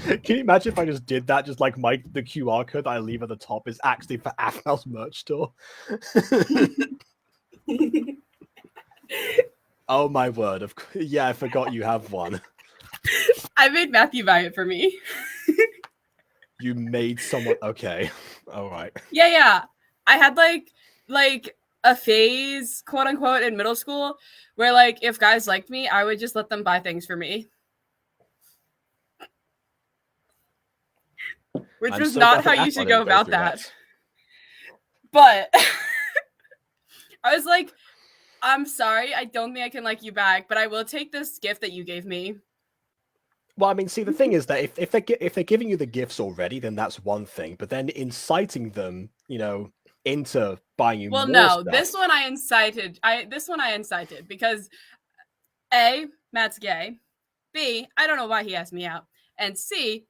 Can you imagine if I just did that? Just like the QR code that I leave at the top is actually for aphmau's merch store. Oh my word! Yeah, I forgot you have one. I made Matthew buy it for me. You made someone. Okay, all right. Yeah. I had like a phase, quote unquote, in middle school where like if guys liked me, I would just let them buy things for me. Which was not how you should go about that. But I was like, I'm sorry, I don't think I can like you back, but I will take this gift that you gave me. Well, I mean, see, the thing is that if they're giving you the gifts already, then that's one thing. But then inciting them, into buying you more stuff. This one I incited. This one I incited because A, Matt's gay. B, I don't know why he asked me out. And C,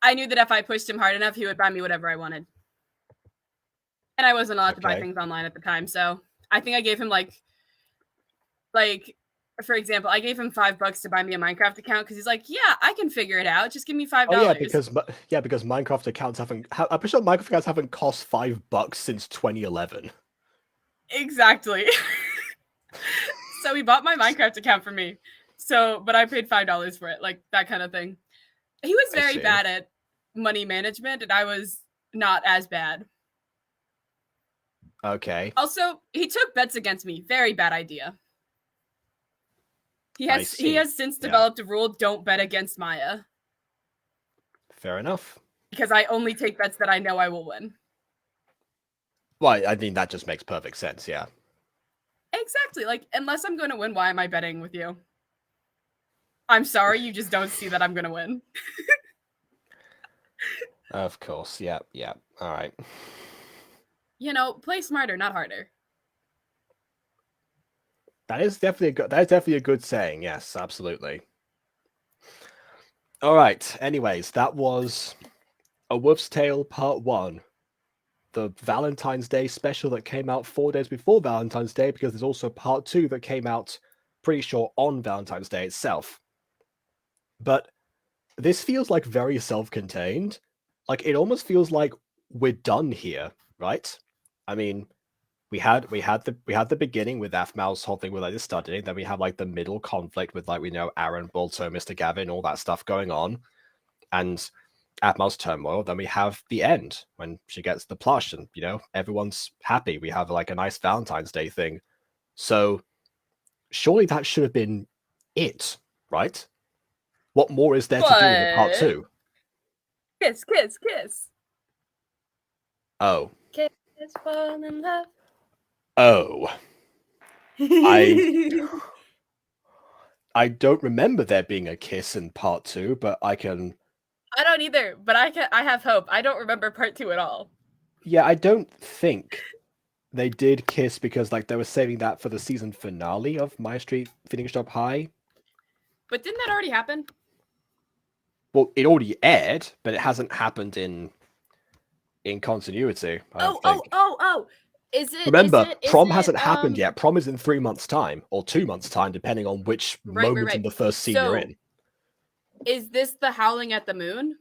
I knew that if I pushed him hard enough, he would buy me whatever I wanted. And I wasn't allowed to buy things online at the time, so I think I gave him like for example, I gave him $5 to buy me a Minecraft account because he's like, "Yeah, I can figure it out. Just give me $5." Oh yeah, because Minecraft accounts haven't. I'm pretty sure Minecraft accounts haven't cost $5 since 2011. Exactly. So he bought my Minecraft account for me. But I paid $5 for it, like that kind of thing. He was very bad at money management, and I was not as bad. Okay. Also, he took bets against me. Very bad idea. He has since developed a rule: don't bet against Maya. Fair enough. Because I only take bets that I know I will win. Well, I mean that just makes perfect sense. Yeah. Exactly. Like, unless I'm going to win, why am I betting with you? I'm sorry, you just don't see that I'm going to win. Of course. Yeah. All right. Play smarter, not harder. That is definitely a good saying. Yes, absolutely. All right. Anyways, that was A Wolf's Tale Part 1. The Valentine's Day special that came out 4 days before Valentine's Day, because there's also Part 2 that came out pretty sure on Valentine's Day itself. But this feels like very self-contained. Like it almost feels like we're done here, right? I mean, we had the beginning with aphmau's whole thing with like the studying, then we have like the middle conflict with like Aaron, Balto, Mr. Gavin, all that stuff going on, and aphmau's turmoil. Then we have the end when she gets the plush, and everyone's happy. We have like a nice Valentine's Day thing. So surely that should have been it, right? What more is there to do in the part 2? Kiss. Oh. Kiss, fall in love. Oh. I don't remember there being a kiss in part 2, but I don't either, but I have hope. I don't remember part 2 at all. Yeah, I don't think they did kiss because like they were saving that for the season finale of MyStreet Phoenix Job High. But didn't that already happen? Well, it already aired, but it hasn't happened in continuity. Oh. Remember, prom hasn't happened yet. Prom is in 3 months' time, or 2 months' time, depending on which moment in the first scene you're in. Is this the Howling at the Moon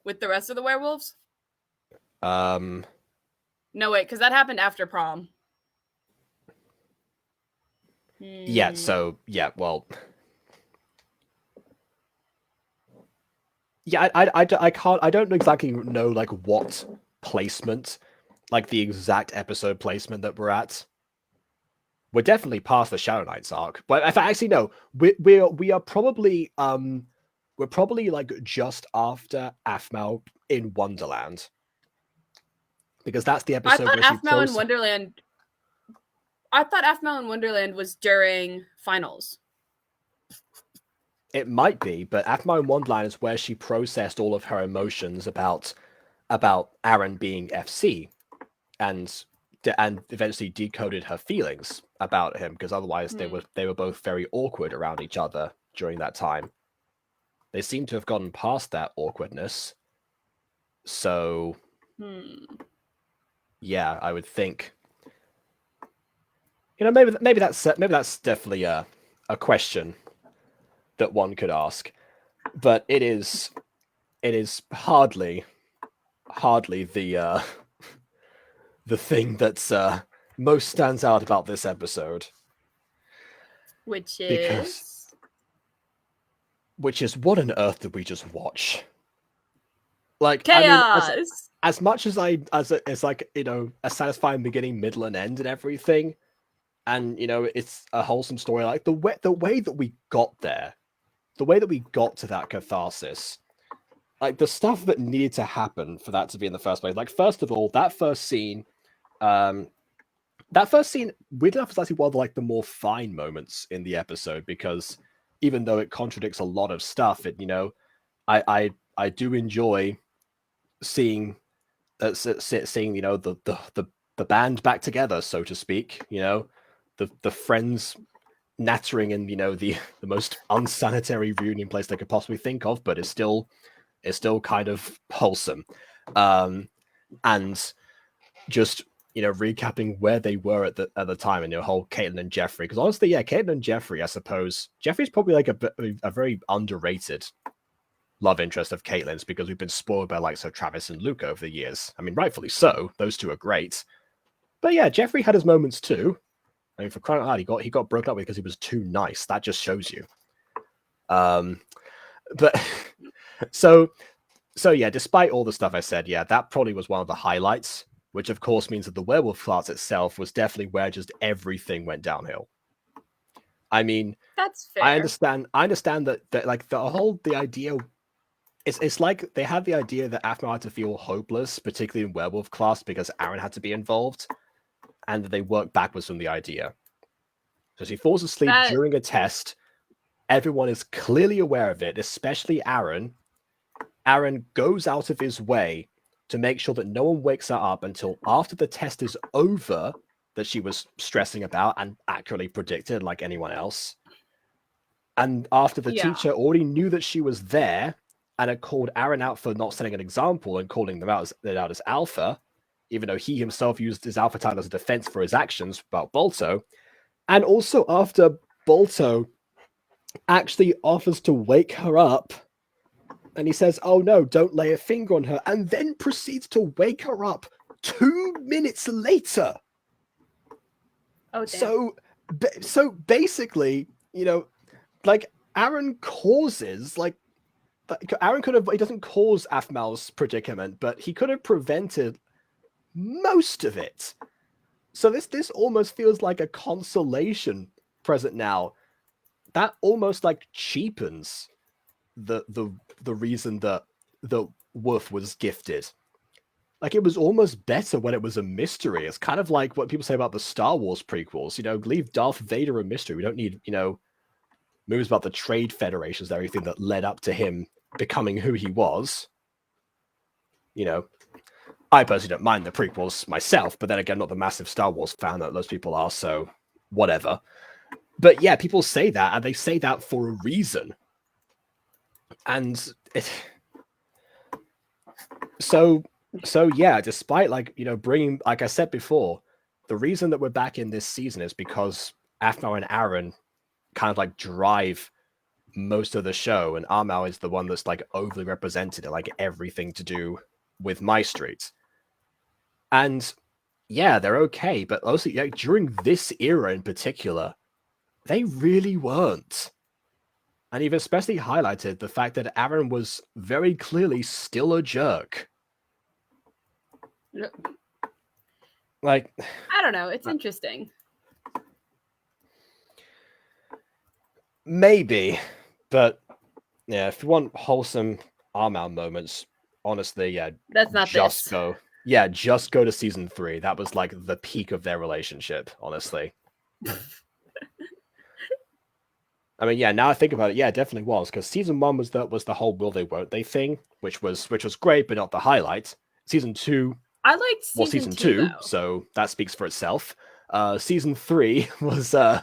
with the rest of the werewolves? No, wait, because that happened after prom. Yeah, so, yeah, well... Yeah, I don't exactly know, like, what placement, like, the exact episode placement that we're at. We're definitely past the Shadow Knights arc. But if I actually know, we are probably, we're probably like just after aphmau in Wonderland, because that's the I episode thought where she aphmau in Wonderland. I thought aphmau in Wonderland was during finals. It might be, but aphmau in Wonderland is where she processed all of her emotions about Aaron being FC, and eventually decoded her feelings about him, because otherwise they were both very awkward around each other during that time. They seem to have gotten past that awkwardness. So, yeah, I would think. You know, maybe that's definitely a question that one could ask, but it is hardly the the thing that's most stands out about this episode, which is what on earth did we just watch? Like, chaos. I mean, as much as it's like, you know, a satisfying beginning, middle, and end, and everything, and you know, it's a wholesome story. Like the way that we got there, the way that we got to that catharsis, like the stuff that needed to happen for that to be in the first place. Like, first of all, that first scene, weirdly enough, is actually one of like the more fine moments in the episode, because even though it contradicts a lot of stuff, it, you know, I do enjoy seeing you know, the band back together, so to speak. You know, the friends nattering in, you know, the most unsanitary reunion place they could possibly think of, but it's still kind of wholesome. And just, you know, recapping where they were at the time, and the whole Caitlin and Jeffrey, because honestly, yeah, Caitlin and Jeffrey, I suppose Jeffrey's probably like a very underrated love interest of Caitlin's, because we've been spoiled by like Sir Travis and Luke over the years. I mean, rightfully so. Those two are great. But yeah, Jeffrey had his moments too. I mean, for crying out loud, he got broken up with because he was too nice. That just shows you. But so yeah, despite all the stuff I said, yeah, that probably was one of the highlights, which of course means that the werewolf class itself was definitely where just everything went downhill. I mean, that's fair. I understand that like the idea, it's like they had the idea that aphmau had to feel hopeless, particularly in werewolf class, because Aaron had to be involved, and they work backwards from the idea. So she falls asleep during a test. Everyone is clearly aware of it, especially Aaron. Aaron goes out of his way to make sure that no one wakes her up until after the test is over, that she was stressing about and accurately predicted like anyone else. And after the teacher already knew that she was there and had called Aaron out for not setting an example and calling them out as alpha, even though he himself used his alpha title as a defense for his actions about Balto. And also after Balto actually offers to wake her up, and he says, "Oh no, don't lay a finger on her," and then proceeds to wake her up 2 minutes later. Oh, damn. So basically, you know, like Aaron causes, like Aaron could have, he doesn't cause aphmau's predicament, but he could have prevented most of it. So this almost feels like a consolation present now. That almost like cheapens the reason that the Woof was gifted. Like, it was almost better when it was a mystery. It's kind of like what people say about the Star Wars prequels. You know, leave Darth Vader a mystery. We don't need, you know, movies about the trade federations and everything that led up to him becoming who he was. You know, I personally don't mind the prequels myself, but then again, not the massive Star Wars fan that those people are, so whatever. But yeah, people say that, and they say that for a reason. And so yeah, despite, like, you know, bringing, like I said before, the reason that we're back in this season is because aphmau and Aaron kind of like drive most of the show, and aphmau is the one that's like overly represented in like everything to do with MyStreet. And yeah, they're okay, but also, like, during this era in particular, they really weren't. And you've especially highlighted the fact that Aaron was very clearly still a jerk. Like, I don't know. It's interesting. Maybe, but Yeah, if you want wholesome aphmau moments, honestly, yeah, That's not just this. go. Yeah, just go to season 3. That was like the peak of their relationship, honestly. I mean, yeah, now I think about it, yeah, it definitely was, because season 1 was the whole will they won't they thing, which was great, but not the highlight. Season 2, I liked season 2 2, though. so that speaks for itself. Season 3 was I'm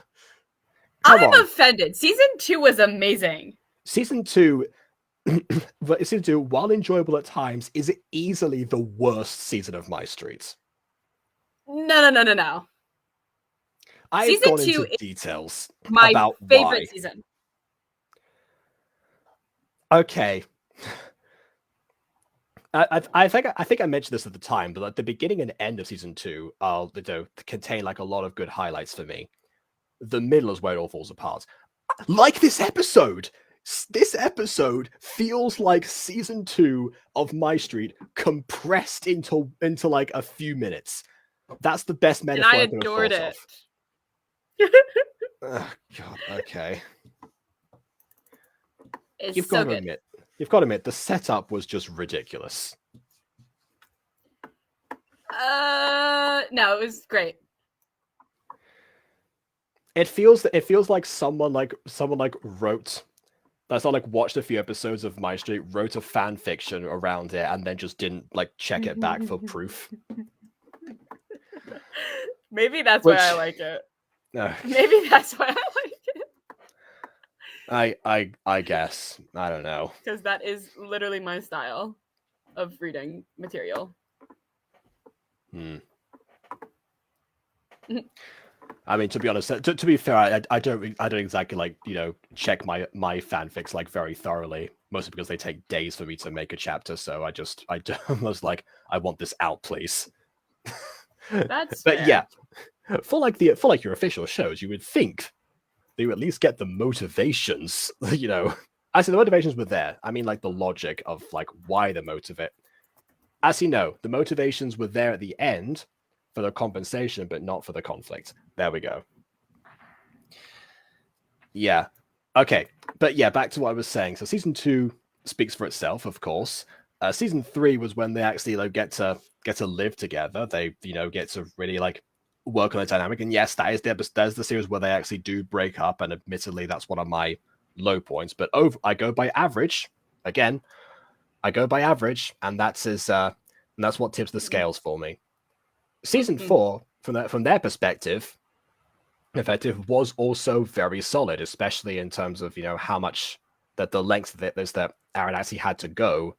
offended. Season 2 was amazing. Season 2, season 2, while enjoyable at times, is easily the worst season of MyStreet. No. I've Season gone 2 into is details my about favorite why. season. Okay. I think I mentioned this at the time, but like the beginning and end of season 2 contain like a lot of good highlights for me. The middle is where it all falls apart. Like this episode. This episode feels like season 2 of MyStreet compressed into like a few minutes. That's the best metaphor And I I could have adored thought it. of. Oh, God, okay. It's You've so got to good. admit, the setup was just ridiculous. No, it was great. It feels like someone wrote. That's not like watched a few episodes of MyStreet, wrote a fan fiction around it, and then just didn't like check it back for proof. Maybe that's why I like it. Maybe that's why I like it. I guess. I don't know. Because that is literally my style of reading material. I mean, to be honest, to be fair, I don't exactly like check my fanfics like very thoroughly, mostly because they take days for me to make a chapter. So I was like, I want this out, please. That's but fair. yeah, for like your official shows, you would think they would at least get the motivations. I say the motivations were there. I mean, like the logic of like why the motivate. As you know, the motivations were there at the end for the compensation, but not for the conflict. There we go. Yeah. Okay. But yeah, back to what I was saying. So season 2 speaks for itself, of course. Season 3 was when they actually get to live together. They get to really like work on a dynamic. And yes, that's the series where they actually do break up. And admittedly, that's one of my low points. But I go by average. Again, I go by average, and that's what tips the scales for me. Season 4, from their perspective, effective was also very solid, especially in terms of how much that the lengths that Aaron actually had to go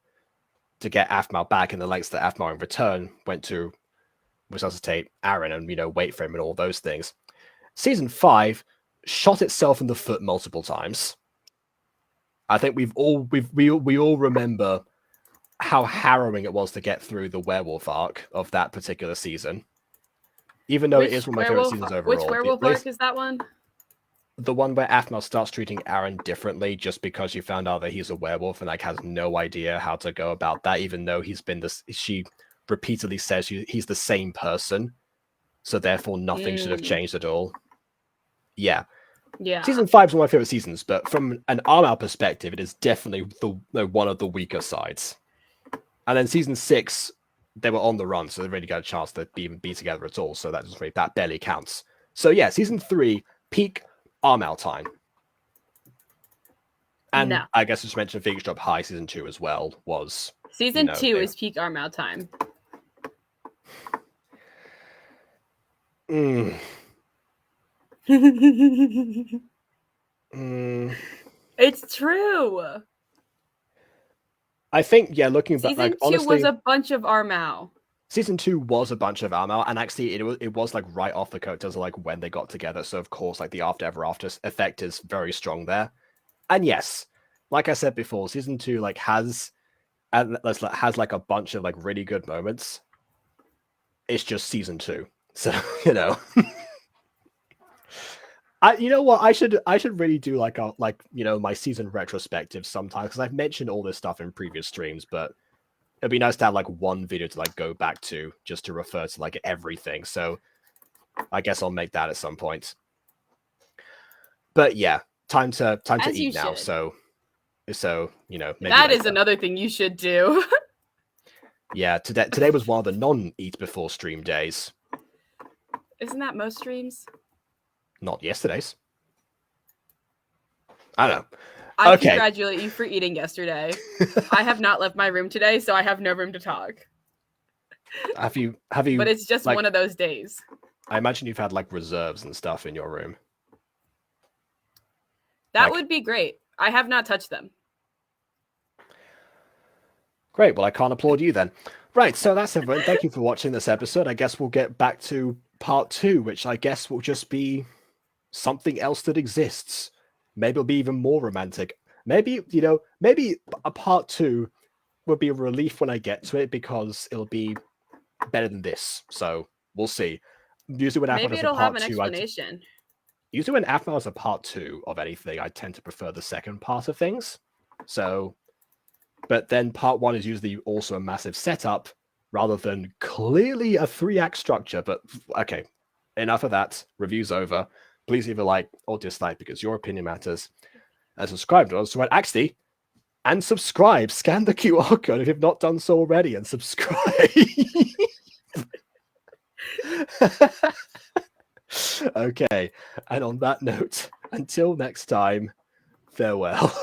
to get aphmau back, and the lengths that aphmau in return went to resuscitate Aaron and wait for him and all those things. Season 5 shot itself in the foot multiple times. I think we all remember how harrowing it was to get through the werewolf arc of that particular season. Even though it is one of my favorite seasons overall. Which werewolf arc is that one? The one where aphmau starts treating Aaron differently just because you found out that he's a werewolf and like has no idea how to go about that, even though she repeatedly says he's the same person, so therefore nothing should have changed at all. Yeah. Season 5 is one of my favorite seasons, but from an aphmau perspective, it is definitely one of the weaker sides. And then season 6, they were on the run, so they really got a chance to even be together at all. So that barely counts. So yeah, season 3, peak aphmau time. And I guess just mention Phoenix Drop High season 2 as well was. Season 2 is peak aphmau time. It's true. I think, yeah, looking back, season 2 honestly, was a bunch of aphmau. Season 2 was a bunch of aphmau, and actually it was like right off the coattails of like when they got together. So of course, like the after ever after effect is very strong there. And yes, like I said before, season 2 like has like a bunch of like really good moments. It's just season 2, so you know what? I should really do like my season retrospective sometimes, because I've mentioned all this stuff in previous streams, but it'd be nice to have like one video to like go back to just to refer to like everything. So I guess I'll make that at some point. But yeah, time to eat now. So So, you know, maybe That is later. another thing you should do. Yeah, today was one of the non-eat before stream days. Isn't that most streams? Not yesterday's. I don't know. I Okay. congratulate you for eating yesterday. I have not left my room today, so I have no room to talk. Have you? But it's just like, one of those days. I imagine you've had like reserves and stuff in your room. That would be great. I have not touched them. Great. Well, I can't applaud you then. Right. So that's everyone. Thank you for watching this episode. I guess we'll get back to part 2, which I guess will just be something else that exists. Maybe it'll be even more romantic. Maybe, you know, maybe a part 2 will be a relief when I get to it because it'll be better than this. So we'll see. Usually when Maybe aphmau it'll is a have part an 2, explanation. usually when aphmau is a part 2 of anything, I tend to prefer the second part of things. So, but then part 1 is usually also a massive setup rather than clearly a 3-act structure. But okay, enough of that. Review's over. Please leave a like or dislike because your opinion matters. And subscribe to us. So actually, and subscribe. Scan the QR code if you've not done so already and subscribe. Okay. And on that note, until next time, farewell.